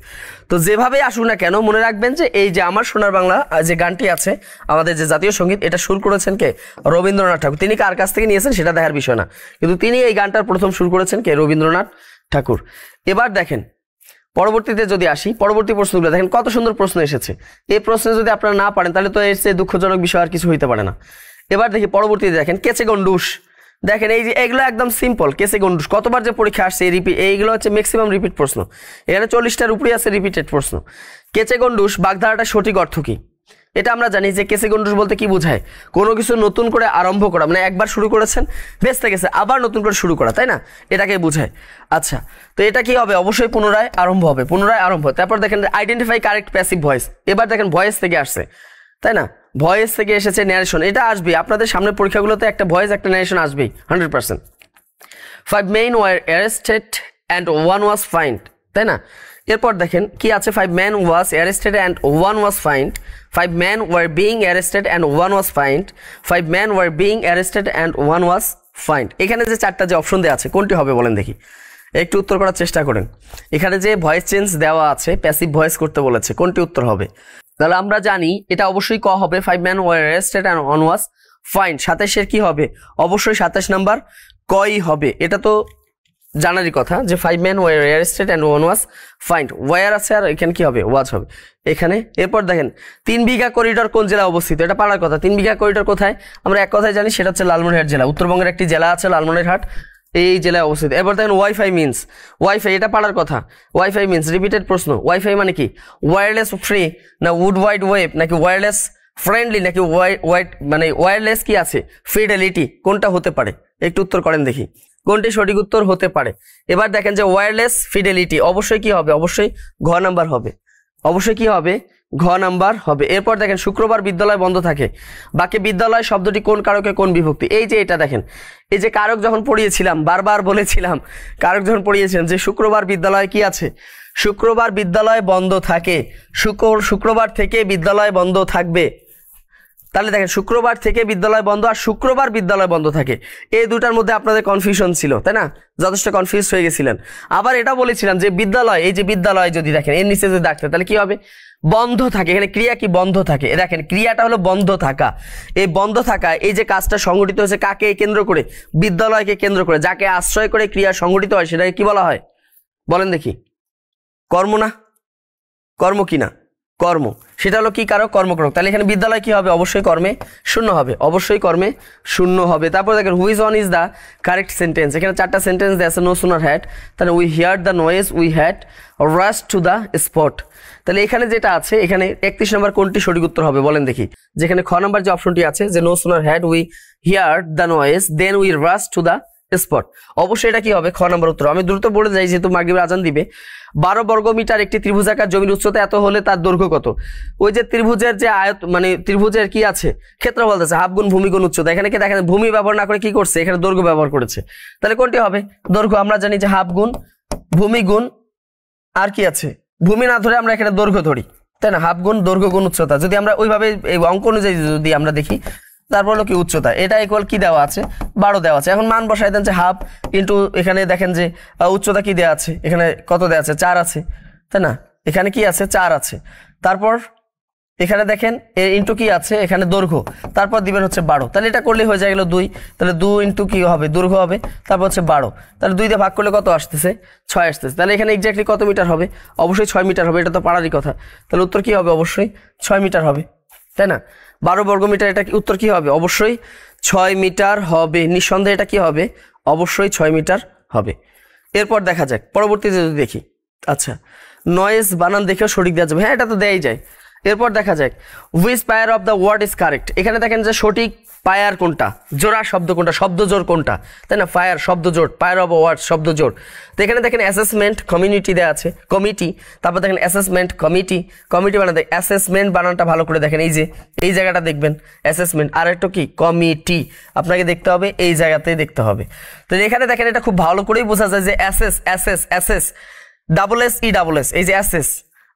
A: তো যেভাবে আসুক না কেন মনে রাখবেন যে এই যে আমার সোনার বাংলা যে গানটি আছে আমাদের যে জাতীয় সঙ্গীত, এটা সুর করেছেন কে, রবীন্দ্রনাথ ঠাকুর। তিনি কার কাছ থেকে নিয়েছেন সেটা দেখার বিষয় না, কিন্তু তিনি এই গানটার প্রথম সুর করেছেন কে, রবীন্দ্রনাথ ঠাকুর। এবার দেখেন পরবর্তীতে যদি আসি, পরবর্তী প্রশ্নগুলো দেখেন কত সুন্দর প্রশ্ন এসেছে। এই প্রশ্নে যদি আপনারা না পারেন তাহলে তো এর চেয়ে দুঃখজনক বিষয় আর কিছু হইতে পারে না। এবার দেখি পরবর্তীতে দেখেন কেচে গন্ডুস। দেখেন এই যে এগুলো একদম সিম্পল, কেসে গন্ডুস কতবার যে পরীক্ষা আসছে, এইগুলো হচ্ছে ম্যাক্সিমাম রিপিট প্রশ্ন। এখানে 40টার উপরে আছে রিপিটেড প্রশ্ন। কেচে গন্ডুস বাগধারাটার সঠিক অর্থ কি? এটা আমরা জানি যে কেসে গন্ডুস বলতে কি বোঝায়, কোনো কিছু নতুন করে আরম্ভ করা, মানে একবার শুরু করেছেন বেঁচতে গেছে আবার নতুন করে শুরু করা, তাই না? এটাকে বোঝায়। আচ্ছা, তো এটা কি হবে, অবশ্যই পুনরায় আরম্ভ হবে, পুনরায় আরম্ভ। তারপর দেখেন আইডেন্টিফাই কারেক্ট প্যাসিভ ভয়েস। এবার দেখেন ভয়েস থেকে আসছে, তাই না? ভয়েস থেকে এসেছে ন্যারেশন, এটা আসবে আপনাদের সামনের পরীক্ষাগুলোতে, একটা ভয়েস একটা ন্যারেশন আসবেই 100%। 5 men were arrested and 1 was fined, তাই না? এরপর দেখেন কি আছে, 5 men was arrested and 1 was fined, 5 men were being arrested and 1 was fined, 5 men were being arrested and 1 was fined। এখানে যে চারটা যে অপশন দেওয়া আছে কোনটি হবে বলেন দেখি, একটু উত্তর করার চেষ্টা করেন। এখানে যে ভয়েস চেঞ্জ দেওয়া আছে, প্যাসিভ ভয়েস করতে বলেছে, কোনটি উত্তর হবে? তাহলে আমরা জানি এটা অবশ্যই ক হবে, 5 men were arrested and 1 was fined। 27 কি হবে? অবশ্যই 27 নাম্বার কই হবে। এটা তো জানারই কথা যে 5 men were arrested and 1 was fined। War আছে আর এখানে কি হবে, ওয়াজ হবে এখানে। এরপর দেখেন 3 বিঘা করিডোর কোন জেলায় অবস্থিত, এটা পারার কথা। 3 বিঘা করিডোর কোথায়, আমরা এক কথায় জানি সেটা হচ্ছে লালমনিরহাট জেলা। উত্তরবঙ্গের একটি জেলা আছে লালমনিরহাট, এই জেলায় অবস্থিত। এবার দেখেন ওয়াইফাই মিনস, ওয়াইফাই এটা পারার কথা। ওয়াইফাই মিনস রিপিটেড প্রশ্ন, ওয়াইফাই মানে কি, ওয়্যারলেস ফ্রি না উড ওয়াইড ওয়েব নাকি ওয়্যারলেস ফ্রেন্ডলি নাকি মানে ওয়্যারলেস কি আছে ফিডেলিটি, কোনটা হতে পারে একটু উত্তর করেন দেখি, কোনটি সঠিক উত্তর হতে পারে? এবার দেখেন যে ওয়্যারলেস ফিডেলিটি, অবশ্যই কি হবে, অবশ্যই ঘ নাম্বার হবে, অবশ্যই কি হবে, ঘ নাম্বার হবে। এরপর দেখেন শুক্রবার বিদ্যালয় বন্ধ থাকে, বাকি বিদ্যালয় শব্দটি কোন কারকে কোন বিভক্তি? এই যে এটা দেখেন, এই যে কারক যখন পড়িয়েছিলাম বারবার বলেছিলাম, কারক যখন পড়িয়েছিলাম যে শুক্রবার বিদ্যালয় কি আছে, শুক্রবার বিদ্যালয় বন্ধ থাকে, শুক্রবার থেকে বিদ্যালয় বন্ধ থাকবে। তাহলে দেখেন শুক্রবার থেকে বিদ্যালয় বন্ধ আর শুক্রবার বিদ্যালয় বন্ধ থাকে, এই দুটার মধ্যে আপনাদের কনফিউশন ছিল, তাই না? যথেষ্ট কনফিউজ হয়ে গেছিলেন। আবার এটা বলেছিলাম যে বিদ্যালয়, এই যে বিদ্যালয় যদি দেখেন এর নিচে যদি ডাকতে তাহলে কি হবে? বন্ধ থাকে। এখানে ক্রিয়া কি? বন্ধ থাকে। দেখেন ক্রিয়াটা হলো বন্ধ থাকা। এই বন্ধ থাকা, এই যে কাজটা সংগঠিত হয়েছে কাকে কেন্দ্র করে? বিদ্যালয়কে কেন্দ্র করে। যাকে আশ্রয় করে ক্রিয়া সংগঠিত হয় সেটাকে কি বলা হয় বলেন দেখি? কর্ম না? কর্ম কি না? কর্ম। সেটা হলো কি কারক? কর্মকারক। তাহলে এখানে বিদ্যালয় কি হবে? অবশ্যই কর্মে শূন্য হবে, অবশ্যই কর্মে শূন্য হবে। তারপর দেখেন which one is the correct sentence? এখানে চারটা সেন্টেন্স দেওয়া আছে। নো সুনার হ্যাড, তাহলে we hear the noise, we had rush to the spot. তাহলে এখানে যেটা আছে, এখানে 31 নম্বর কোনটি সঠিক উত্তর হবে বলেন দেখি? যেখানে খ নাম্বার যে অপশনটি আছে যে no sooner had we hear the noise then we rush to the spot, অবশ্যই এটা কি হবে? খ নাম্বার উত্তর। আমি দ্রুত বলে যাই যেহেতু মাগরিবের আজান দিবে। 12 বর্গমিটার একটি ত্রিভুজাকার জমির উচ্চতা এত হলে তার দৈর্ঘ্য কত? ওই যে ত্রিভুজের যে আয়ত, মানে ত্রিভুজের কি আছে? ক্ষেত্রফল বলতেছে হাফ গুণ ভূমি গুণ উচ্চতা। এখানে কি দেখেন ভূমি ব্যবহার না করে কি করছে? এখানে দৈর্ঘ্য ব্যবহার করেছে। তাহলে কোনটি হবে? দৈর্ঘ্য। আমরা জানি যে হাফ গুণ ভূমি গুণ আর কি আছে? ভূমি না ধরে আমরা এখানে দৈর্ঘ্য ধরি, তাই না? হাফ গুণ দৈর্ঘ্য গুণ উচ্চতা। যদি আমরা ওইভাবে এই অঙ্ক অনুযায়ী যদি আমরা দেখি, তারপর হলো কি উচ্চতা, এটা ইকুয়াল কি দেওয়া আছে? 12 দেওয়া আছে। এখন মান বসাই দেন যে হাফ ইন্টু, এখানে দেখেন যে উচ্চতা কি দেওয়া আছে? এখানে কত দেওয়া আছে? 4 আছে, তাই না? এখানে কি আছে? 4 আছে। তারপর এখানে দেখেন ইন্টু কি আছে? এখানে দৈর্ঘ্য, তারপর দিবেন হচ্ছে 12। তাহলে এটা করলে হয়ে যায় গেল 2। তাহলে 2 ইন্টু কি হবে? দৈর্ঘ্য হবে, তারপর হচ্ছে 12। তাহলে 2 দিয়ে ভাগ করলে কত আসতেছে? 6 আসতেছে। তাহলে এখানে এক্স্যাক্টলি কত মিটার হবে? অবশ্যই 6 মিটার হবে, এটা তো পারারই কথা। তাহলে উত্তর কি হবে? অবশ্যই 6 মিটার হবে, তাই না? 12 বর্গমিটার, এটা উত্তর কি হবে? অবশ্যই 6 মিটার হবে। নিঃসন্দেহে এটা কি হবে? অবশ্যই 6 মিটার হবে। এরপর দেখা যাক পরবর্তীতে যদি দেখি। আচ্ছা, নয়েজ বানান দেখেও সঠিক দেওয়া যাবে, হ্যাঁ এটা তো দেয়াই যায়। এরপর দেখা যাক which pair of the word is correct. এখানে দেখেন যে সঠিক পায়ার কোনটা, জোড়া শব্দ কোনটা, শব্দ জোর কোনটা, তাই না? ফায়ার শব্দ জোর, পায়ার অফ ওয়ার্ড শব্দ জোর। তো এখানে দেখেন অ্যাসেসমেন্ট কমিউনিটি দেওয়া আছে, কমিটি। তারপর দেখেন অ্যাসেসমেন্ট কমিটি, কমিটি বানাতে অ্যাসেসমেন্ট বানানটা ভালো করে দেখেন, এই যে এই জায়গাটা দেখবেন অ্যাসেসমেন্ট, আর একটা কি কমিটি আপনাকে দেখতে হবে, এই জায়গাতেই দেখতে হবে। তো এখানে দেখেন এটা খুব ভালো করেই বোঝা যায় যে assess assess assess double S E double S, এই যে অ্যাসেস,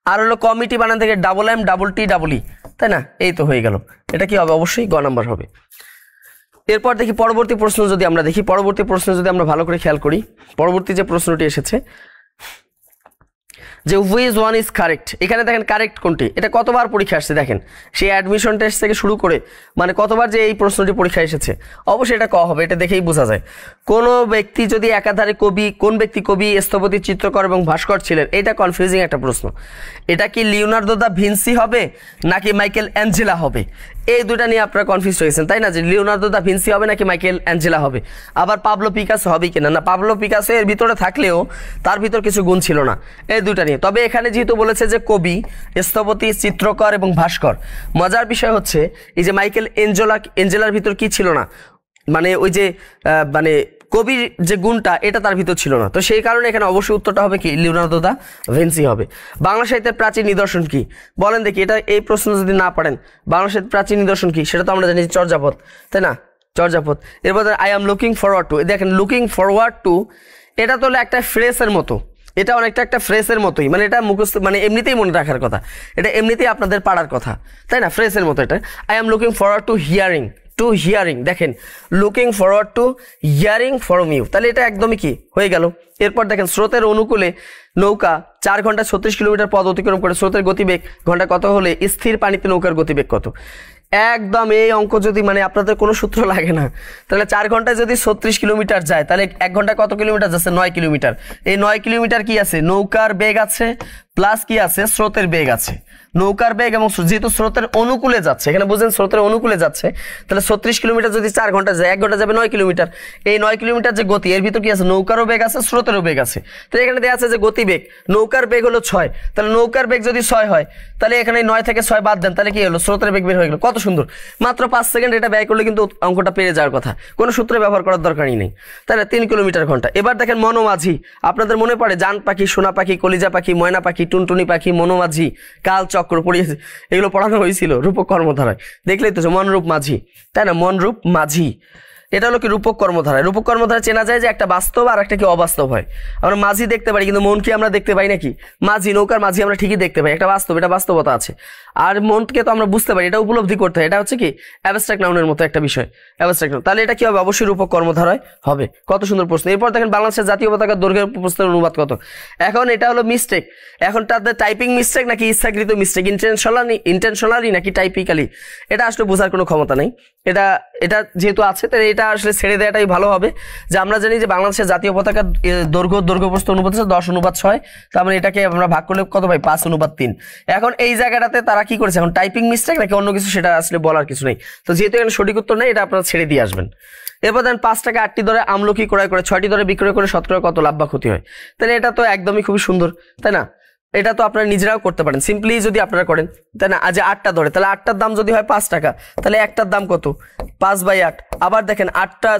A: আর হলো কমিটি বানান থেকে double M double T double E, তাই না? এই তো হয়ে গেল। এটা কি হবে? অবশ্যই গ নাম্বার হবে। এরপর দেখি পরবর্তী প্রশ্ন যদি আমরা দেখি, পরবর্তী প্রশ্ন যদি আমরা ভালো করে খেয়াল করি, পরবর্তী যে প্রশ্নটি এসেছে যে হুইচ ওয়ান ইজ কারেক্ট। এখানে দেখেন কারেক্ট কোনটি, এটা কতবার পরীক্ষা আসছে দেখেন, সেই অ্যাডমিশন টেস্ট থেকে শুরু করে মানে কতবার যে এই প্রশ্নটি পরীক্ষা এসেছে, অবশ্যই এটা ক হবে, এটা দেখেই বোঝা যায়। কোন ব্যক্তি যদি একাধারে কবি, কোন ব্যক্তি কবি, স্থপতি, চিত্রকর এবং ভাস্কর ছিলেন? এটা কনফিউজিং একটা প্রশ্ন। এটা কি লিওনার্দো দা ভিঞ্চি হবে নাকি মাইকেল অ্যাঞ্জেলা হবে? এই দুটা নিয়ে আপনারা কনফিউজ হয়েছেন, তাই না? যে লিওনার্দো দা ভিঞ্চি হবে নাকি মাইকেল অ্যাঞ্জেলা হবে। আবার পাবলো পিকাসো হবে কিনা, না পাবলো পিকাসো এর ভিতরে থাকলেও তার ভিতর কিছু গুণ ছিল না, এই দুটা নিয়ে। তবে এখানে যেহেতু বলেছে যে কবি, স্থপতি, চিত্রকর এবং ভাস্কর, মজার বিষয় হচ্ছে এই যে মাইকেল অ্যাঞ্জেলার ভিতর কি ছিল না, মানে ওই যে মানে কবির যে গুণটা এটা তার ভিতর ছিল না। তো সেই কারণে এখানে অবশ্যই উত্তরটা হবে কি লিওনার্দো দা ভিঞ্চি হবে। বাংলা সাহিত্যের প্রাচীন নিদর্শন কি বলেন দেখি? এটা এই প্রশ্ন যদি না পারেন, বাংলা সাহিত্যের প্রাচীন নিদর্শন কি সেটা তো আমরা জানি চর্যাপদ, তাই না? চর্যাপদ। এরপর I am looking forward two, দেখেন লুকিং ফরওয়ার্ড টু এটা তো হলো একটা ফ্রেজের মতো, এটা অনেকটা একটা ফ্রেজের মতোই, মানে এটা মুখস্থ, মানে এমনিতেই মনে রাখার কথা, এটা এমনিতেই আপনাদের পারার কথা, তাই না? ফ্রেজের মতো এটা। I am looking forward to hearing, to hearing, দেখেন looking forward to hearing from you, তাহলে এটা একদমই কি হয়ে গেল। এরপর দেখেন স্রোতের অনুকূলে নৌকা 4 ঘন্টা 36 কিলোমিটার পথ অতিক্রম করে, স্রোতের গতিবেগ ঘন্টা কত হলে স্থির পানিতে নৌকার গতিবেগ কত? একদম এই অঙ্ক যদি মানে আপনাদের কোনো সূত্র লাগে না, তাহলে 4 ঘন্টায় যদি 36 কিলোমিটার যায় তাহলে 1 ঘন্টায় কত কিলোমিটার যাচ্ছে? 9 কিলোমিটার। এই 9 কিলোমিটার কি আছে? নৌকার বেগ আছে প্লাস কি আছে? স্রোতের বেগ আছে। নৌকার বেগ এবং যেহেতু স্রোতের অনুকূলে যাচ্ছে, এখানে বুঝেন স্রোতের অনুকূলে যাচ্ছে, তাহলে 36 কিলোমিটার যদি 4 ঘন্টা যায়, 1 ঘন্টা যাবে 9 কিলোমিটার। এই 9 কিলোমিটার যে গতি, এর ভিতর কি আছে? নৌকারও বেগ আছে, স্রোতেরও বেগ আছে। তো এখানে দেওয়া আছে যে গতিবেগ, নৌকার বেগ হলো 6, তাহলে নৌকার বেগ যদি 6 হয় তাহলে এখানে 9 থেকে 6 বাদ দেন, তাহলে কি হলো? স্রোতের বেগ বের হয়ে গেল। কত সুন্দর, মাত্র 5 সেকেন্ড এটা ব্যয় করলে কিন্তু অঙ্কটা পেরে যাওয়ার কথা, কোনো সূত্র ব্যবহার করার দরকারই নেই, তাহলে 3 কিলোমিটার ঘন্টা। এবার দেখেন মনোমাঝি, আপনাদের মনে পড়ে জান পাখি, সোনা পাখি, কলিজা পাখি, ময়না পাখি, টুনটুনি পাখি, মনোমাঝি, কাল চক্র পড়িয়েছে, এগুলো পড়ানো হয়েছিল রূপক কর্মধারায়। দেখলেই তো মনরূপ মাঝি, তাই না, মনরূপ মাঝি, এটা হলো কি রূপক কর্মধারায়। রূপক কর্মধারা চেনা যায় যে একটা বাস্তব আর একটা কি অবাস্তব হয়। আমরা মাঝি দেখতে পারি কিন্তু মন কি আমরা দেখতে পাই নাকি? মাঝি, নৌকার মাঝি আমরা ঠিকই দেখতে পাই, একটা বাস্তব, এটা বাস্তবতা আছে। আর মনকে তো আমরা বুঝতে পারি, এটা উপলব্ধি করতে হয়, এটা হচ্ছে কি অ্যাবস্ট্রাক্ট নাউনের মতো একটা বিষয়, অ্যাবস্ট্রাক্ট নাউন। তাহলে এটা কি হবে? অবশ্যই রূপক কর্মধারায় হবে। কত সুন্দর প্রশ্ন। এরপর দেখেন বাংলাদেশের জাতীয় পতাকার দৈর্ঘ্যের প্রশ্নের অনুবাদ কত। এখন এটা হলো মিস্টেক, এখন তাদের টাইপিং মিস্টেক নাকি ইচ্ছাকৃত মিস্টেক, ইন্টেনশনালি নাকি টাইপিক্যালি, এটা আসলে বোঝার কোনো ক্ষমতা নেই। এটা যেহেতু আছে তাহলে এটা আসলে ছেড়ে দেওয়াটাই ভালো হবে। যে আমরা জানি যে বাংলাদেশের জাতীয় পতাকার দৈর্ঘ্য প্রস্থ অনুপাত হচ্ছে 10:6, তার মানে এটাকে আমরা ভাগ করলে কত পাই? 5:3। এখন এই জায়গাটাতে তারা কি করেছে, এখন টাইপিং মিস্টেক নাকি অন্য কিছু সেটা আসলে বলার কিছু নেই। তো যেহেতু এখানে সঠিক উত্তর নেই, এটা আপনারা ছেড়ে দিয়ে আসবেন। এরপর দেন 5 টাকা 8টি দরে আমলকি ক্রয় করে 6টি দরে বিক্রয় করে শতকরা কত লাভ বা ক্ষতি হয়। তাহলে এটা তো একদমই খুবই সুন্দর, তাই না? এটা তো আপনারা নিজেরাও করতে পারেন সিম্পলি যদি আপনারা করেন, তাই না? আজ 8টা ধরে, তাহলে 8টার দাম যদি হয় 5 টাকা, তাহলে একটার দাম কত? 5/8। আবার দেখেন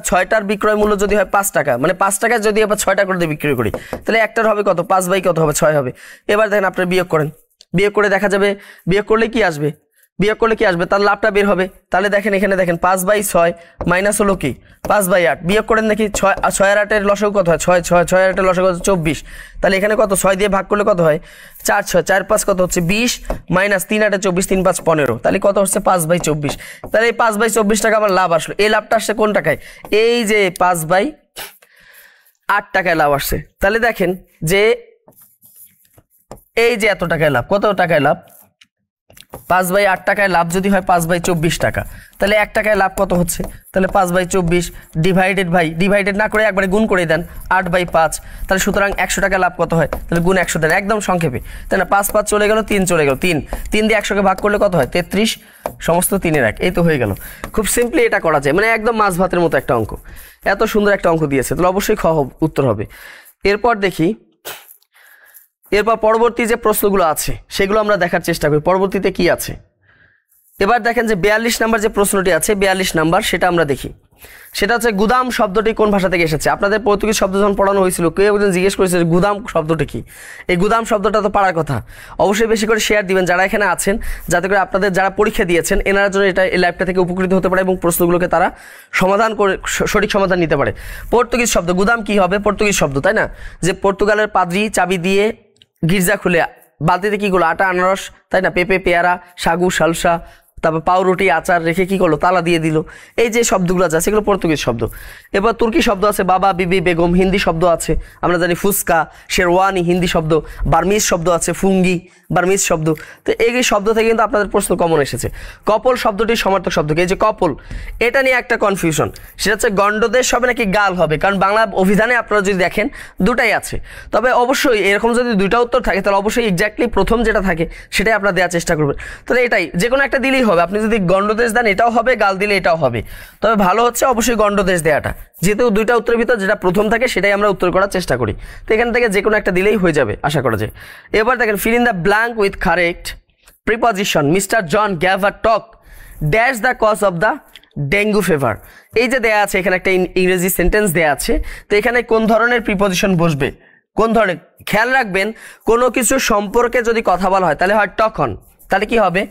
A: 6টার বিক্রয় মূল্য যদি হয় 5 টাকা, মানে 5 টাকা যদি আবার 6টা করে দিয়ে বিক্রি করি, তাহলে একটার হবে কত? 5 কত হবে? 6 হবে। এবার দেখেন আপনারা বিয়োগ করেন, বিয়োগ করে দেখা যাবে, বিয়োগ করলে কি আসবে? তার লাভটা বের হবে। তাহলে দেখেন এখানে দেখেন 5/6 মাইনাস হলো কি 5/8, বিয়োগ করেন দেখি 6 আর 8-এর লসাগু কত হয়? 6 আর 8-এর লসাগু 24। তাহলে এখানে কত? 6 দিয়ে ভাগ করলে কত হয়? 4 5 কত হচ্ছে? 20 মাইনাস 3 8 24, 3 5 15, তাহলে কত হচ্ছে? 5/24। তাহলে এই 5/24 টাকা আমার লাভ আসলো। এই লাভটা আসছে কোন টাকায়? এই যে 5/8 টাকায় লাভ আসছে। তাহলে দেখেন যে এই যে এত টাকায় লাভ, কত টাকায় লাভ? 5/8 টাকায় লাভ যদি হয় 5/24 টাকা, তাহলে 1 টাকায় লাভ কত হচ্ছে? তাহলে 5/24 ডিভাইডেড না করে একবারে গুণ করে দেন 8/5, তাহলে সুতরাং 100 টাকা লাভ কত হয়? তাহলে গুণ 100 দেন, একদম সংক্ষেপে, তাই না? 5 চলে গেল, 3 চলে গেল, 3 দিয়ে 100কে ভাগ করলে কত হয়? 33, সমস্ত 3-এর 1, এই তো হয়ে গেল। খুব সিম্পলি এটা করা যায়, মানে একদম মাছ ভাতের মতো একটা অঙ্ক, এত সুন্দর একটা অঙ্ক দিয়েছে, তাহলে অবশ্যই উত্তর হবে। এরপর দেখি, এরপর পরবর্তী যে প্রশ্নগুলো আছে সেগুলো আমরা দেখার চেষ্টা করি পরবর্তীতে কি আছে। এবার দেখেন যে 42 নাম্বার যে প্রশ্নটি আছে, 42 নাম্বার, সেটা আমরা দেখি। সেটা হচ্ছে গুদাম শব্দটি কোন ভাষা থেকে এসেছে? আপনাদের পর্তুগিজ শব্দ যখন পড়ানো হয়েছিল কেউ একজন জিজ্ঞেস করেছে গুদাম শব্দটি কি। এই গুদাম শব্দটা তো পারার কথা। অবশ্যই বেশি করে শেয়ার দিবেন যারা এখানে আছেন, যাতে করে আপনাদের যারা পরীক্ষা দিয়েছেন এনার জন্য এটা এই লাইভটা থেকে উপকৃত হতে পারে এবং প্রশ্নগুলোকে তারা সমাধান করে সঠিক সমাধান নিতে পারে। পর্তুগিজ শব্দ গুদাম কি হবে? পর্তুগিজ শব্দ, তাই না? যে পর্তুগালের পাদ্রী চাবি দিয়ে গির্জা খুলে বালতিতে কি করলো? আটা, আনারস, তাই না, পেঁপে, পেয়ারা, সাগু, সালসা, তারপর পাউরুটি, আচার রেখে কি করলো? তালা দিয়ে দিল। এই যে শব্দগুলো আছে সেগুলো পর্তুগিজ শব্দ। এবার তুর্কি শব্দ আছে বাবা, বিবি, বেগম, হিন্দি শব্দ আছে আমরা জানি ফুসকা, শেরওয়ানি, হিন্দি শব্দ। বার্মিজ শব্দ আছে ফুঙ্গি, বার্মিজ শব্দ। তো এই শব্দ থেকে কিন্তু আপনাদের প্রশ্ন কমন এসেছে। কপল শব্দটির সমার্থক শব্দ কি? এই যে কপল, এটা নিয়ে একটা কনফিউশন, সেটা হচ্ছে গণ্ডদেশ হবে নাকি গাল হবে, কারণ বাংলা অভিধানে আপনারা যদি দেখেন দুটাই আছে। তবে অবশ্যই এরকম যদি দুইটা উত্তর থাকে তাহলে অবশ্যই এক্স্যাক্টলি প্রথম যেটা থাকে সেটাই আপনারা দেওয়ার চেষ্টা করবেন। তাহলে এটাই যে কোনো একটা দিলেই হবে। আপনি যদি গণ্ডদেশ দেন এটাও হবে, গাল দিলে এটাও হবে। তবে ভালো হচ্ছে অবশ্যই গণ্ডদেশ দেওয়াটা, যেহেতু দুইটা উত্তরের ভিতর যেটা প্রথম থাকে সেটাই আমরা উত্তর করার চেষ্টা করি। তো এখান থেকে যে কোনো একটা দিলেই হয়ে যাবে আশা করা যায়। এবার দেখেন fill in the blank with correct preposition. Mister John gave a talk dash the cause of the dengue fever. এই যে দেয়া আছে এখানে একটা ইংরেজি সেন্টেন্স দেয়া আছে, তো এখানে কোন ধরনের প্রিপজিশন বসবে, কোন ধরনের, খেয়াল রাখবেন কোনো কিছু সম্পর্কে যদি কথা বলা হয় তাহলে হয় টক অন, তাহলে কি হবে?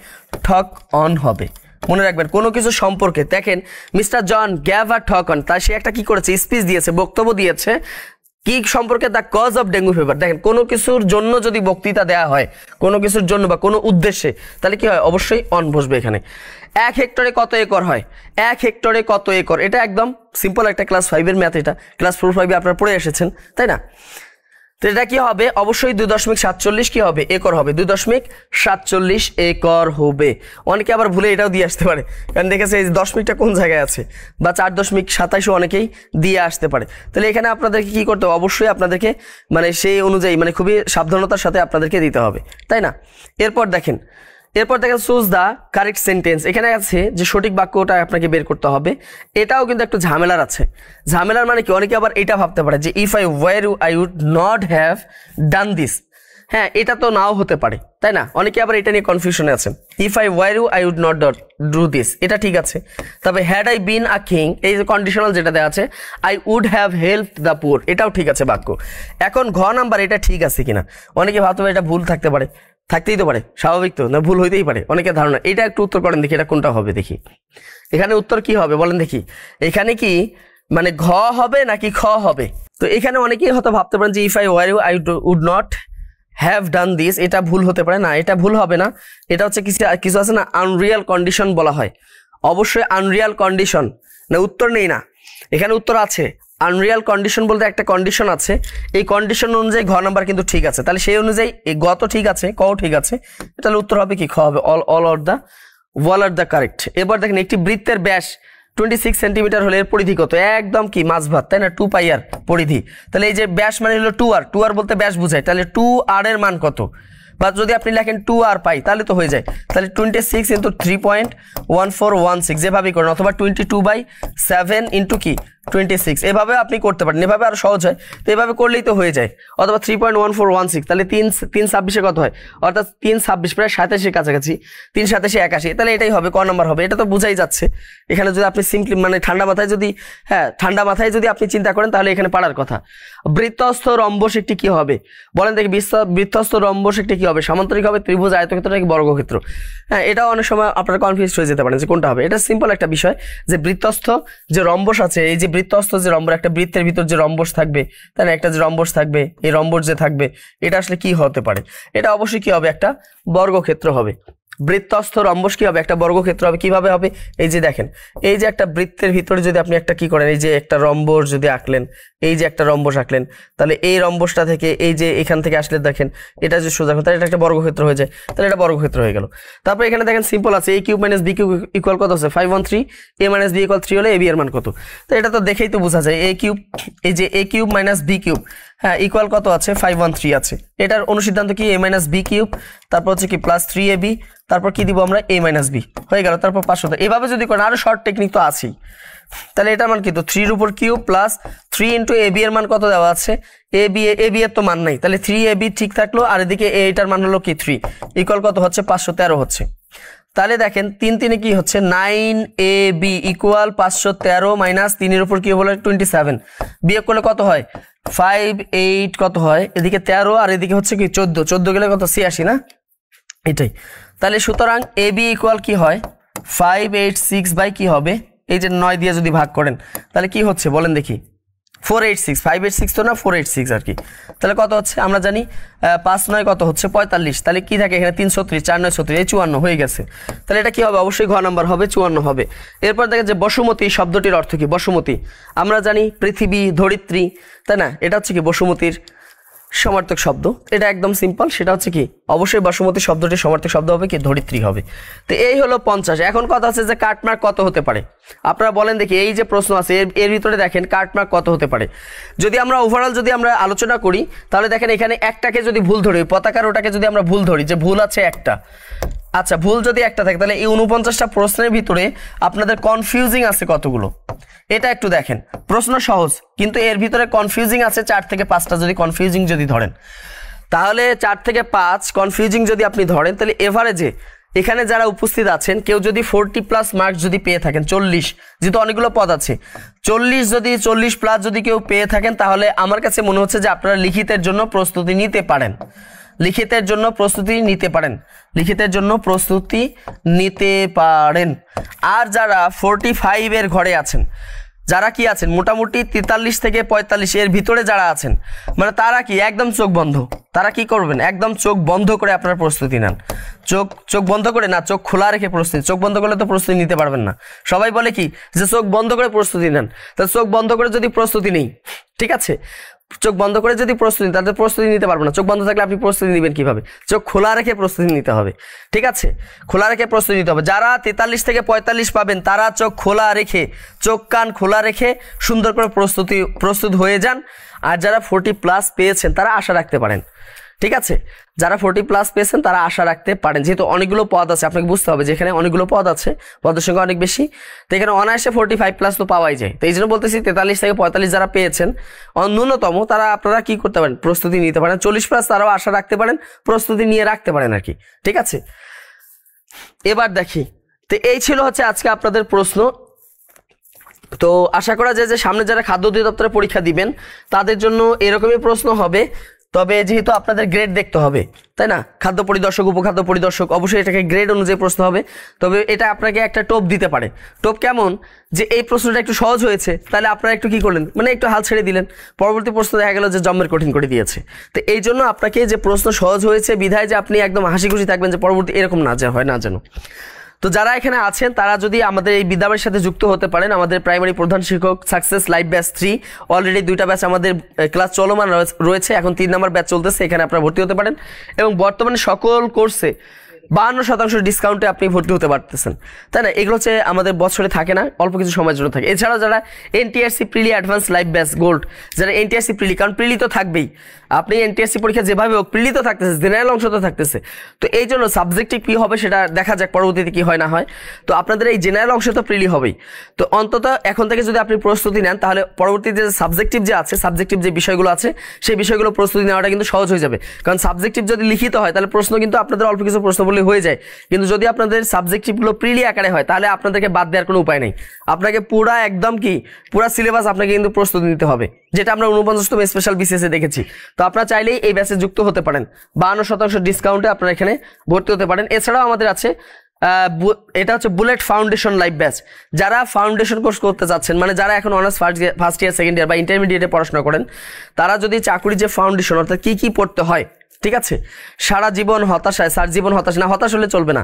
A: ঠক অন হবে। মনে রাখবেন কোনো কিছু সম্পর্কে, দেখেন mister John gave a talk on, তাই সে একটা কি করেছে? স্পিচ দিয়েছে, বক্তব্য দিয়েছে। কি সম্পর্কে? The cause of dengue fever. দেখেন কোনো কিছুর জন্য যদি বক্তৃতা দেওয়া হয়, কোনো কিছুর জন্য বা কোনো উদ্দেশ্যে, তাহলে কি হয়? অবশ্যই অন বসবে এখানে। 1 হেক্টরে কত একর হয়? 1 হেক্টরে কত একর, এটা একদম সিম্পল একটা ক্লাস 5-এর ম্যাথ, এটা ক্লাস 4-5-এ আপনারা পড়ে এসেছেন, তাই না? তো এটা কি হবে? অবশ্যই 2.47 কি হবে? একর হবে। 2.47 একর হবে। অনেকে আবার ভুলে এটাও দিয়ে আসতে পারে, কারণ দেখেছে এই দশমিকটা কোন জায়গায় আছে, বা 4.27 অনেকেই দিয়ে আসতে পারে। তাহলে এখানে আপনাদেরকে কি করতে হবে? অবশ্যই আপনাদেরকে মানে সেই অনুযায়ী মানে খুবই সাবধানতার সাথে আপনাদেরকে দিতে হবে, তাই না? এরপর দেখেন চুজ দ্য কারেক্ট সেন্টেন্স। এখানে আছে যে সঠিক বাক্যটা আপনাকে বের করতে হবে। এটাও কিন্তু একটু ঝামেলার আছে। ঝামেলার মানে কি? অনেকে আবার এটা ভাবতে পারে যে if I were you I would not have done this. হ্যাঁ এটা তো নাও হতে পারে, তাই না? অনেকে আবার এটা নিয়ে কনফিউশনে আছেন। If I were you I would not do this, এটা ঠিক আছে। তবে had I been a king, এই যে কন্ডিশনাল যেটা দেওয়া আছে, I would have help the poor, এটাও ঠিক আছে বাক্য। এখন ঘ নাম্বার এটা ঠিক আছে কিনা, অনেকে ভাবতে পারে এটা ভুল থাকতে পারে, থাকতেই তো পারে, স্বাভাবিক তো না, ভুল হইতেই পারে অনেকের ধারণা। এটা একটু উত্তর করেন দেখি, এটা কোনটা হবে দেখি। এখানে উত্তর কি হবে বলেন দেখি, এখানে কি মানে ঘ হবে নাকি খ হবে? তো এখানে অনেকেই হয়তো ভাবতে পারেন যে if I were you I would not have done this, এটা ভুল হতে পারে। না, এটা ভুল হবে না। এটা হচ্ছে কিছু আছে না, আনরিয়াল কন্ডিশন বলা হয়। অবশ্যই আনরিয়াল কন্ডিশন, না উত্তর নেই না, এখানে উত্তর আছে। আনরিয়াল কন্ডিশন বলতে একটা কন্ডিশন আছে, এই কন্ডিশন অনুযায়ী ঘ নাম্বার কিন্তু ঠিক আছে। তাহলে সেই অনুযায়ী এই গ তো ঠিক আছে, ক ঠিক আছে, তাহলে উত্তর হবে কি খ হবে, অল আর দ্য কারেক্ট। এবার দেখেন একটি বৃত্তের ব্যাস 26 সেন্টিমিটার হলে এর পরিধি কত? একদম কি মাছ ভাত, তাই না? 2 পাই আর পরিধি। তাহলে এই যে ব্যাস মানে হলো 2r বলতে ব্যাস বোঝায়, তাহলে 2r এর মান কত? বা যদি আপনি লেখেন 2r পাই তাহলে তো হয়ে যায়। তাহলে 26 ইন্টু 3.1416 যেভাবেই করেন, অথবা 22/7 ইন্টু কি 26, এভাবে আপনি করতে পারেন, এভাবে আরো সহজ হয়। তো এভাবে করলেই তো হয়ে যায়, অথবা 3.1416, তাহলে 3 26 কত হয়? অর্থাৎ 3 26 প্রায় 87 কাছাকাছি, 3 87 81, তাহলে এটাই হবে, ক নাম্বার হবে। এটা তো বোঝাই যাচ্ছে। এখানে যদি আপনি সিম্পলি মানে ঠান্ডা মাথায় যদি আপনি চিন্তা করেন তাহলে এখানে পারার কথা। বৃত্তস্থ রম্বস একটি কি হবে বলেন দেখি, বৃত্তস্থ রম্বস একটি কি হবে? সামান্তরিক হবে, ত্রিভুজ, আয়তক্ষেত্র নাকি বর্গক্ষেত্র? হ্যাঁ, এটাও অনেক সময় আপনারা কনফিউজ হয়ে যেতে পারেন যে কোনটা হবে। এটা সিম্পল একটা বিষয় যে বৃত্তস্থ যে রম্বস আছে, এই যে বৃত্তস্থ যে রম্বস, একটা বৃত্তের ভিতর যে রম্বস থাকবে, তাই না? একটা যে রম্বস থাকবে, এই রম্বস যে থাকবে, এটা আসলে কি হতে পারে? এটা অবশ্যই কি হবে, একটা বর্গক্ষেত্র হবে। বৃত্তস্থ রম্বস কি হবে? একটা বর্গক্ষেত্র হবে। কিভাবে হবে? এই যে দেখেন, এই যে একটা বৃত্তের ভিতরে যদি আপনি একটা কি করেন, এই যে একটা রম্বস যদি আঁকলেন, এই যে একটা রম্বস আঁকলেন, তাহলে এই রম্বসটা থেকে এই যে এখান থেকে আসলে দেখেন এটা যে সোজা, তাহলে এটা একটা বর্গক্ষেত্র হয়ে যায়, তাহলে এটা বর্গক্ষেত্র হয়ে গেল। তারপর এখানে দেখেন সিম্পল আছে, a cube minus b cube equal কত আছে? 513, a মাইনাস b ইকুয়াল 3 হলে ab এর মান কত? তো এটা তো দেখেই তো বোঝা যায়, a কিউব, এই যে a cube minus b cube, হ্যাঁ ইকুয়াল কত আছে? 513 আছে। এটার অনুসিদ্ধান্ত কি? a মাইনাস b কিউব, তারপর হচ্ছে কি প্লাস 3ab, তারপর কি দিব আমরা? a মাইনাস b হয়ে গেল, তারপর 500। এভাবে যদি করেন, আরো শর্ট টেকনিক তো আছেই। তাহলে এটার মান কি? তো 3 এর উপর কিউব প্লাস 3 ইন্টু ab এর মান কত দেওয়া আছে? ab এর তো মান নাই, তাহলে 3ab ঠিক থাকলো, আর এদিকে a এটার মান হলো কি 3, ইকুয়াল কত হচ্ছে? 513 হচ্ছে। তাহলে দেখেন 3 3 কি হচ্ছে? 9ab ইকুয়াল 513 মাইনাস 3 এর উপর কি বলে 27, বিয়োগ করলে কত হয়? 58 কত হয়? এদিকে 13 আর এদিকে হচ্ছে কি 14 গেলে কত? 86 না? এটাই। তাহলে সুতরাং ab ইকুয়াল কি হয়? 586 বাই কি হবে? এই যে 9 দিয়ে যদি ভাগ করেন তাহলে কি হচ্ছে বলেন দেখি? 486, 586 তো না, 486 আর কি। তাহলে কত হচ্ছে? আমরা জানি 5 9 কত হচ্ছে? 45। তাহলে কি থাকে এখানে? 330, 4 9 36, এই 54 হয়ে গেছে। তাহলে এটা কি হবে? অবশ্যই ঘ নাম্বার হবে, 54 হবে। এরপর দেখেন যে বসুমতী শব্দটির অর্থ কি? বসুমতী আমরা জানি পৃথিবী, ধরিত্রী, তাই না? এটা হচ্ছে কি বসুমতীর সমার্থক শব্দ। এটা একদম সিম্পল, সেটা হচ্ছে কি অবশ্যই বসুমতী শব্দটির সমার্থক শব্দ হবে কি? ধরিত্রী হবে। তো এই হলো 50। এখন কথা আছে যে কাটমার্ক কত হতে পারে? আপনারা বলেন দেখি, এই যে প্রশ্ন আছে এর ভিতরে দেখেন কাটমার্ক কত হতে পারে। যদি আমরা ওভারঅল যদি আমরা আলোচনা করি তাহলে দেখেন এখানে একটাকে যদি ভুল ধরি, পতাকার ওটাকে যদি আমরা ভুল ধরি, যে ভুল আছে একটা, আচ্ছা ভুল যদি একটা থাকে তাহলে এই 49টা প্রশ্নের ভিতরে আপনাদের কনফিউজিং আছে কতগুলো? এটা একটু দেখেন। প্রশ্ন সহজ, কিন্তু এর ভিতরে কনফিউজিং আছে 4 থেকে 5টা। যদি কনফিউজিং যদি ধরেন তাহলে 4 থেকে 5 কনফিউজিং যদি আপনি ধরেন, তাহলে এভারেজে এখানে যারা উপস্থিত আছেন কেউ যদি 40+ মার্কস যদি পেয়ে থাকেন, 40, যেহেতু অনেকগুলো পদ আছে, 40+ যদি কেউ পেয়ে থাকেন, তাহলে আমার কাছে মনে হচ্ছে যে আপনারা লিখিতের জন্য প্রস্তুতি নিতে পারেন। লিখিতের জন্য প্রস্তুতি নিতে পারেন। আর যারা 45 এর ঘরে আছেন, যারা কি আছেন মোটামুটি 43 থেকে 45 এর ভিতরে যারা আছেন, মানে তারা কি একদম চোখ বন্ধ, তারা কি করবেন? একদম চোখ বন্ধ করে আপনারা প্রস্তুতি নেন। চোখ বন্ধ করে না, চোখ খোলা রেখে প্রস্তুতি। চোখ বন্ধ করলে তো প্রস্তুতি নিতে পারবেন না। সবাই বলে কি যে চোখ বন্ধ করে প্রস্তুতি নেন, তাহলে চোখ বন্ধ করে যদি প্রস্তুতি নেই, ঠিক আছে, চোখ বন্ধ করে যদি প্রস্তুতি, তাহলে প্রস্তুতি নিতে পারবো না। চোখ বন্ধ থাকলে আপনি প্রস্তুতি নেবেন কিভাবে? চোখ খোলা রেখে প্রস্তুতি নিতে হবে, ঠিক আছে? খোলা রেখে প্রস্তুতি নিতে হবে। যারা 43 থেকে 45 পাবেন তারা চোখ খোলা রেখে, চোখ কান খোলা রেখে সুন্দর করে প্রস্তুত হয়ে যান। আর যারা 40+ পেয়েছেন তারা আশা রাখতে পারেন, ঠিক আছে, যারা 40+ পেয়েছেন তারা আশা রাখতে পারেন, যেহেতু অনেকগুলো পদ আছে, আপনাকে বুঝতে হবে যে এখানে অনেকগুলো পদ আছে, পদের সংখ্যা অনেক বেশি, তো এখানে অনায়াসে 45+ তো পাওয়াই যায়। তো এই জন্য বলতেছি 43 থেকে 45 যারা পেয়েছেন ন্যূনতম, তারা আপনারা কি করতে পারেন, প্রস্তুতি নিতে পারেন। 40+ তারাও আশা রাখতে পারেন, প্রস্তুতি নিয়ে রাখতে পারেন আর কি। ঠিক আছে, এবার দেখি, তো এই ছিল হচ্ছে আজকে আপনাদের প্রশ্ন। তো আশা করা যায় যে সামনে যারা খাদ্য অধিদপ্তরে পরীক্ষা দিবেন তাদের জন্য এরকমই প্রশ্ন হবে, তবে যেহেতু আপনাদের গ্রেড দেখতে হবে, তাই না, খাদ্য পরিদর্শক, উপখাদ্য পরিদর্শক, অবশ্যই এটাকে গ্রেড অনুযায়ী প্রশ্ন হবে। তবে এটা আপনাকে একটা টোপ দিতে পারে। টোপ কেমন, যে এই প্রশ্নটা একটু সহজ হয়েছে, তাহলে আপনারা একটু কি করলেন, মানে একটু হাল ছেড়ে দিলেন, পরবর্তী প্রশ্ন দেখা গেল যে জম্মের কঠিন করে দিয়েছে। তো এই জন্য আপনাকে যে প্রশ্ন সহজ হয়েছে বিধায় যে আপনি একদম হাসি খুশি থাকবেন যে পরবর্তী এরকম না যে হয় না যেন। তো যারা এখানে আছেন তারা যদি আমাদের এই বিদ্যালয়ের সাথে যুক্ত হতে পারেন, আমাদের প্রাইমারি প্রধান শিক্ষক সাকসেস লাইভ ব্যাচ 3 অলরেডি 2টা ব্যাচ আমাদের ক্লাস চলমান রয়েছে, এখন 3 নম্বর ব্যাচ চলতেছে, এখানে আপনারা ভর্তি হতে পারেন। এবং বর্তমানে সকল কোর্সে 52% ডিসকাউন্টে আপনি ভর্তি হতে পারতেছেন, তাই না। এগুলো হচ্ছে আমাদের বছরে থাকে না, অল্প কিছু সময়ের জন্য থাকে। এছাড়াও যারা এনটিআরসি প্রিলি অ্যাডভান্স লাইভ ব্যাচ গোল্ড, যারা এনটিআরসি প্রিলি, কারণ প্রিলি তো থাকবেই, আপনি এনটিআরসি পরীক্ষা যেভাবে হোক প্রিলি তো থাকতেছে, জেনারেল অংশ তো থাকতেছে। তো এই জন্য সাবজেক্টিভ কী হবে সেটা দেখা যাক পরবর্তীতে কী হয় না হয়। তো আপনাদের এই জেনারেল অংশ তো প্রিলি হবেই। তো অন্তত এখন থেকে যদি আপনি প্রস্তুতি নেন তাহলে পরবর্তীতে যে সাবজেক্টিভ যে আছে, সাবজেক্টিভ যে বিষয়গুলো আছে সেই বিষয়গুলো প্রস্তুতি নেওয়াটা কিন্তু সহজ হয়ে যাবে। কারণ সাবজেক্টিভ যদি লিখিত হয় তাহলে প্রশ্ন কিন্তু আপনাদের অল্প কিছু প্রশ্ন বলে হয়ে যায়, কিন্তু যদি আপনাদের সাবজেক্টিভগুলো প্রিলি আকারে হয় তাহলে আপনাদেরকে বাদ দেওয়ার কোনো উপায় নেই। আপনাকে পুরা একদম কি পুরা সিলেবাস আপনাকে কিন্তু প্রস্তুতি নিতে হবে, যেটা আমরা 49তম স্পেশাল বিসিএসে দেখেছি। তো আপনারা চাইলেই এই ব্যাচে যুক্ত হতে পারেন, 52% ডিসকাউন্টে আপনারা এখানে ভর্তি হতে পারেন। এছাড়াও আমাদের আছে এটা হচ্ছে বুলেট ফাউন্ডেশন লাইভ ব্যাচ। যারা ফাউন্ডেশন কোর্স করতে যাচ্ছেন, মানে যারা এখন honours first year, second year বা ইন্টারমিডিয়েটে পড়াশোনা করেন, তারা যদি চাকুরির যে ফাউন্ডেশন অর্থাৎ কি কি পড়তে হয়, ঠিক আছে, সারা জীবন হতাশায়, স্যার জীবন হতাশ না, হতাশ হলে চলবে না।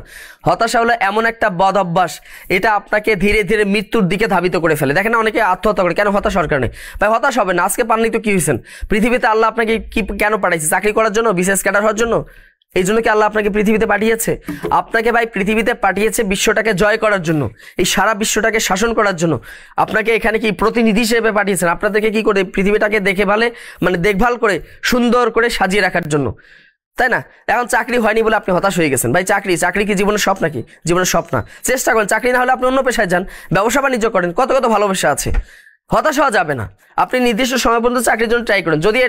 A: হতাশা হলো এমন একটা বদ অভ্যাস, এটা আপনাকে ধীরে ধীরে মৃত্যুর দিকে ধাবিত করে ফেলে। দেখেন না, অনেকে আত্মহত্যা করে, কেন, হতাশ হওয়ার কারণে। ভাই হতাশ হবে না, আজকে পাননি তো কি হয়েছেন, পৃথিবীতে আল্লাহ আপনাকে কি কেন পাঠাইছে, চাকরি করার জন্য, বিশেষ ক্যাডার হওয়ার জন্য? এই জন্য কি আল্লাহ আপনাকে পৃথিবীতে পাঠিয়েছে? আপনাকে ভাই পৃথিবীতে পাঠিয়েছে বিশ্বটাকে জয় করার জন্য, এই সারা বিশ্বটাকে শাসন করার জন্য। আপনাকে এখানে কি প্রতিনিধি হিসেবে পাঠিয়েছেন, আপনাদেরকে কি করে পৃথিবীটাকে দেখভাল করে সুন্দর করে সাজিয়ে রাখার জন্য, তাই না। এখন চাকরি হয়নি বলে আপনি হতাশ হয়ে গেছেন। ভাই চাকরি কি জীবনের স্বপ্ন নাকি? জীবনের স্বপ্ন। চেষ্টা করেন, চাকরি না হলে আপনি অন্য পেশায় যান, ব্যবসা বাণিজ্য করেন, কত কত ভালোবাসা আছে। হতাশ হওয়া যাবে না, আপনি নির্দিষ্ট সময় পর্যন্ত চাকরির জন্য ট্রাই করেন। যদি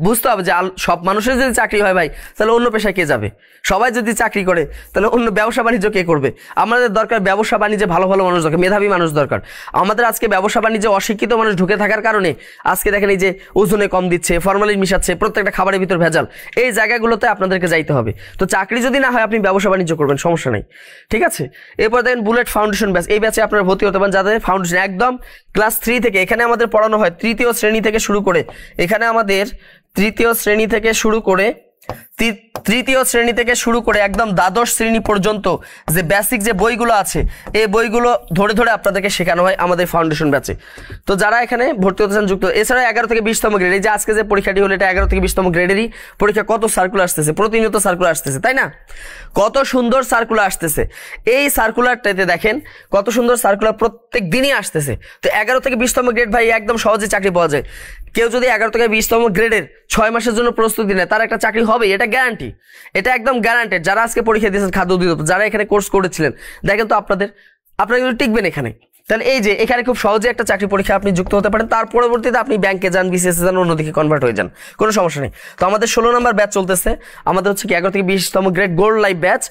A: বুঝতে হবে যে সব মানুষের যদি চাকরি হয় ভাই, তাহলে অন্য পেশায় কে যাবে? সবাই যদি চাকরি করে তাহলে অন্য ব্যবসা বাণিজ্য কে করবে? আমাদের দরকার ব্যবসা বাণিজ্যে ভালো ভালো মানুষ দরকার, মেধাবী মানুষ দরকার। আমাদের আজকে ব্যবসা বাণিজ্যে অশিক্ষিত মানুষ ঢুকে থাকার কারণে আজকে দেখেন এই যে ওজনে কম দিচ্ছে, ফরমালিন মিশাচ্ছে, প্রত্যেকটা খাবারের ভিতর ভেজাল, এই জায়গাগুলোতে আপনাদেরকে যাইতে হবে। তো চাকরি যদি না হয় আপনি ব্যবসা বাণিজ্য করবেন, সমস্যা নেই, ঠিক আছে। এরপর দেখেন বুলেট ফাউন্ডেশন ব্যাচ, এই ব্যাচে আপনারা ভর্তি হতে পারেন যাদের ফাউন্ডেশন একদম ক্লাস 3 থেকে। এখানে আমাদের পড়ানো হয় তৃতীয় শ্রেণী থেকে শুরু করে, এখানে আমাদের তৃতীয় শ্রেণী থেকে শুরু করে একদম দ্বাদশ শ্রেণী পর্যন্ত যে বেসিক যে বইগুলো আছে এই বইগুলো ধরে ধরে আপনাদেরকে শেখানো হয় আমাদের ফাউন্ডেশন ব্যাচে। তো যারা এখানে ভর্তি হতে চান যুক্ত। এছাড়া 11 থেকে 20তম গ্রেড, এই যে আজকে যে পরীক্ষাটি হলো এটা 11 থেকে 20তম গ্রেডেরই পরীক্ষা। কত সার্কুলার আসতেছে, প্রতিনিয়ত সার্কুলার আসতেছে, তাই না, কত সুন্দর সার্কুলার আসতেছে। এই সার্কুলারটাতে দেখেন কত সুন্দর সার্কুলার প্রত্যেক দিনই আসতেছে। তো 11 থেকে 20তম গ্রেড ভাই একদম সহজে চাকরি পাওয়া যায়। কেউ যদি 11 থেকে 20তম গ্রেডের 6 মাসের জন্য প্রস্তুতি নেয় তার একটা চাকরি হবে, এটা গ্যারান্টি, এটা একদম গ্যারান্টেড। যারা আজকে পরীক্ষা দিয়েছেন খাদ্য অধিদপ্তর, যারা এখানে কোর্স করেছিলেন, দেখেন তো আপনারা কিন্তু টিকবেন এখানে। তাহলে এই যে এখানে খুব সহজে একটা চাকরি পরীক্ষা আপনি যুক্ত হতে পারেন, তার পরবর্তীতে আপনি ব্যাংকে যান, বিসিএসে যান, অন্যদিকে কনভার্ট হয়ে যান, কোনো সমস্যা নেই। তো আমাদের 16 নম্বর ব্যাচ চলতেছে, আমাদের হচ্ছে কি 11 থেকে 20তম গ্রেড গোল্ড লাইভ ব্যাচ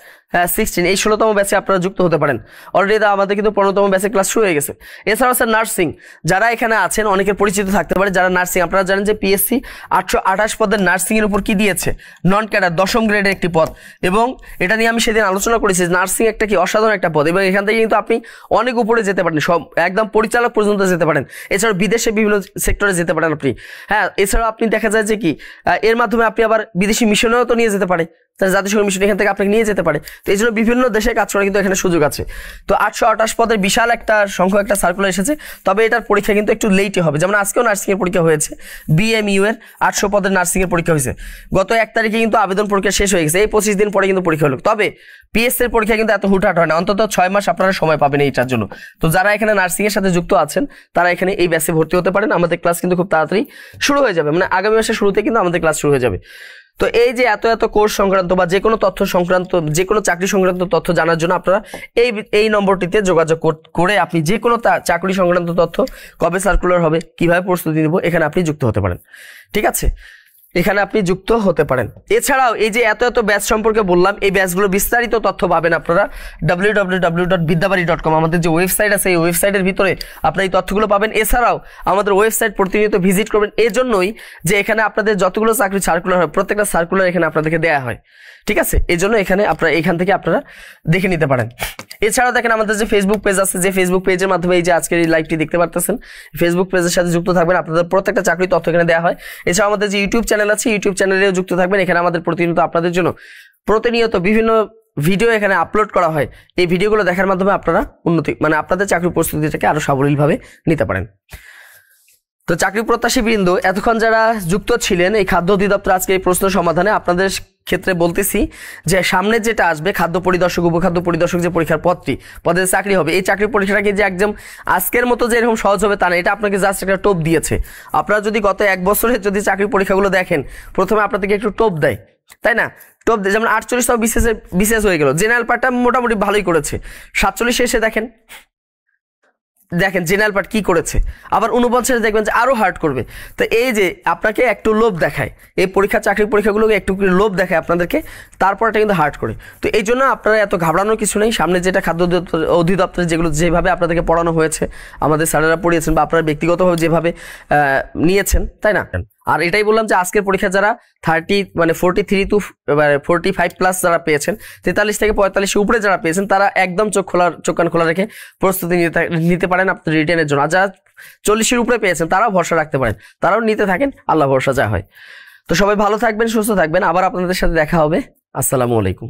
A: 16, এই 16তম ব্যাচে আপনারা যুক্ত হতে পারেন। অলরেডি আমাদের কিন্তু 15তম ব্যাচে ক্লাস শুরু হয়ে গেছে। এছাড়াও আছে নার্সিং, যারা এখানে আছেন অনেকের পরিচিত থাকতে পারে, যারা নার্সিং, আপনারা জানেন যে পিএসসি 828 পদের নার্সিং এর উপর কি দিয়েছে, নন ক্যাডার 10ম গ্রেডের একটি পদ। এবং এটা নিয়ে আমি সেদিন আলোচনা করেছি, নার্সিং একটা কি অসাধারণ একটা পদ, এবং এখান থেকে কিন্তু আপনি অনেক উপরে যেতে পারেন, সব একদম পরিচালক পর্যন্ত যেতে পারেন। এছাড়াও বিদেশে বিভিন্ন সেক্টরে যেতে পারেন আপনি। হ্যাঁ, এছাড়াও আপনি দেখা যায় যে কি এর মাধ্যমে আপনি আবার বিদেশি মিশনেও তো নিয়ে যেতে পারে, জাতিসংঘ মিশন এখান থেকে আপনাকে নিয়ে যেতে পারে। তো এই জন্য বিভিন্ন দেশে কাজ করার কিন্তু এখানে সুযোগ আছে। তো 828 পদের বিশাল একটা সংখ্যক একটা সার্কুলার এসেছে, তবে এটার পরীক্ষা কিন্তু একটু লেটই হবে। যেমন আজকেও নার্সিং এর পরীক্ষা হয়েছে, বিএমইউ এর 800 পদের নার্সিং এর পরীক্ষা হয়েছে। গত 1 তারিখে কিন্তু আবেদন পরীক্ষা শেষ হয়ে গেছে, এই 25 দিন পরে কিন্তু পরীক্ষা হলো। তবে পিএসসি এর পরীক্ষা কিন্তু এত হুটহাট হয় না, অন্তত 6 মাস আপনারা সময় পাবেন এইটার জন্য। তো যারা এখানে নার্সিং এর সাথে যুক্ত আছেন তারা এখানে এই ব্যাচে ভর্তি হতে পারেন। আমাদের ক্লাস কিন্তু খুব তাড়াতাড়ি শুরু হয়ে যাবে, মানে আগামী মাসের শুরুতে কিন্তু আমাদের ক্লাস শুরু হয়ে যাবে। তো এই যে এত এত কোর্স সংক্রান্ত বা যে কোনো তথ্য সংক্রান্ত, যে কোনো চাকরি সংক্রান্ত তথ্য জানার জন্য আপনারা এই নম্বরটিতে যোগাযোগ করে আপনি যে কোনো চাকরি সংক্রান্ত তথ্য, কবে সার্কুলার হবে, কিভাবে প্রস্তুতি নিব, এখানে আপনি যুক্ত হতে পারেন। ঠিক আছে, এখানে আপনি যুক্ত হতে পারেন। এছাড়াও এই যে এত এত ব্যাচ সম্পর্কে বললাম, এই ব্যাচগুলো বিস্তারিত তথ্য পাবেন আপনারা www.বিদ্যাবাড়ি.com, আমাদের যে ওয়েবসাইট আছে এই ওয়েবসাইটের ভিতরে আপনারা এই তথ্যগুলো পাবেন। এছাড়াও আমাদের ওয়েবসাইট প্রতিনিয়ত ভিজিট করবেন, এজন্যই যে এখানে আপনাদের যতগুলো চাকরি সার্কুলার হয় প্রত্যেকটা সার্কুলার এখানে আপনাদেরকে দেওয়া হয়। ঠিক আছে, এই জন্য এখান থেকে আপনারা দেখে নিতে পারেন। এছাড়াও দেখেন আমাদের যে ফেসবুক পেজ আছে, যে ফেসবুক পেজের মাধ্যমে এই যে আজকের এই লাইভটি দেখতে পারতেছেন, ফেসবুক পেজের সাথে যুক্ত থাকবেন, আপনাদের প্রত্যেকটা চাকরি তথ্য এখানে দেওয়া হয়। এছাড়াও আমাদের যে ইউটিউব চ্যানেল আছে, ইউটিউব চ্যানেলেও যুক্ত থাকবেন, এখানে আমাদের প্রতিনিয়ত বিভিন্ন ভিডিও এখানে আপলোড করা হয়। এই ভিডিওগুলো দেখার মাধ্যমে আপনারা আপনাদের চাকরি প্রস্তুতিটাকে আরো সাবলীলভাবে নিতে পারেন। তো চাকরি প্রত্যাশী বৃন্দ, এতক্ষণ যারা যুক্ত ছিলেন এই খাদ্য অধিদপ্তর আজকে এই প্রশ্ন সমাধানে, আপনাদের ক্ষেত্রে বলতেছি যে সামনে যেটা আসবে খাদ্য পরিদর্শক, উপখাদ্য পরিদর্শক যে পরীক্ষার পদের চাকরি হবে, এই চাকরির পরীক্ষাটাকে যে একদম আজকের মতো যে এরকম সহজ হবে তা না, এটা আপনাকে জাস্ট একটা টোপ দিয়েছে। আপনারা যদি গত 1 বছরে যদি চাকরির পরীক্ষাগুলো দেখেন, প্রথমে আপনাদেরকে একটু টোপ দেয়, তাই না? টোপ দেয়, যেমন 48 বিশেষ হয়ে গেল, জেনারেল পার্টটা মোটামুটি ভালোই করেছে, 47 এসে দেখেন জেনারেল পার্ট কি করেছে, আবার 49 দেখবেন যে আরো হার্ড করবে। তো এই যে আপনাকে একটু লোভ দেখায়, এই চাকরির পরীক্ষাগুলোকে একটু লোভ দেখায় আপনাদেরকে, তারপর এটা কিন্তু হার্ড করে। তো এই জন্য আপনারা এত ঘাবড়ানোর কিছু নেই। সামনে যেটা খাদ্য অধিদপ্তরে যেভাবে আপনাদেরকে পড়ানো হয়েছে, আমাদের স্যারেরা পড়িয়েছেন বা আপনারা ব্যক্তিগতভাবে যেভাবে নিয়েছেন, তাই না? আর এটাই বললাম যে আজকের পরীক্ষা যারা 43 to 45 প্লাস যারা পেয়েছেন, 43 থেকে 45 উপরে যারা পেয়েছেন, তারা একদম চোখ কান খোলা রেখে প্রস্তুতি নিতে পারেন আপনাদের রিটেনের জন্য। আর যারা 40 উপরে পেয়েছেন তারাও ভরসা রাখতে পারেন, তারাও নিতে থাকেন, আল্লাহ ভরসা যা হয়। তো সবাই ভালো থাকবেন, সুস্থ থাকবেন, আবার আপনাদের সাথে দেখা হবে। আসসালামু আলাইকুম।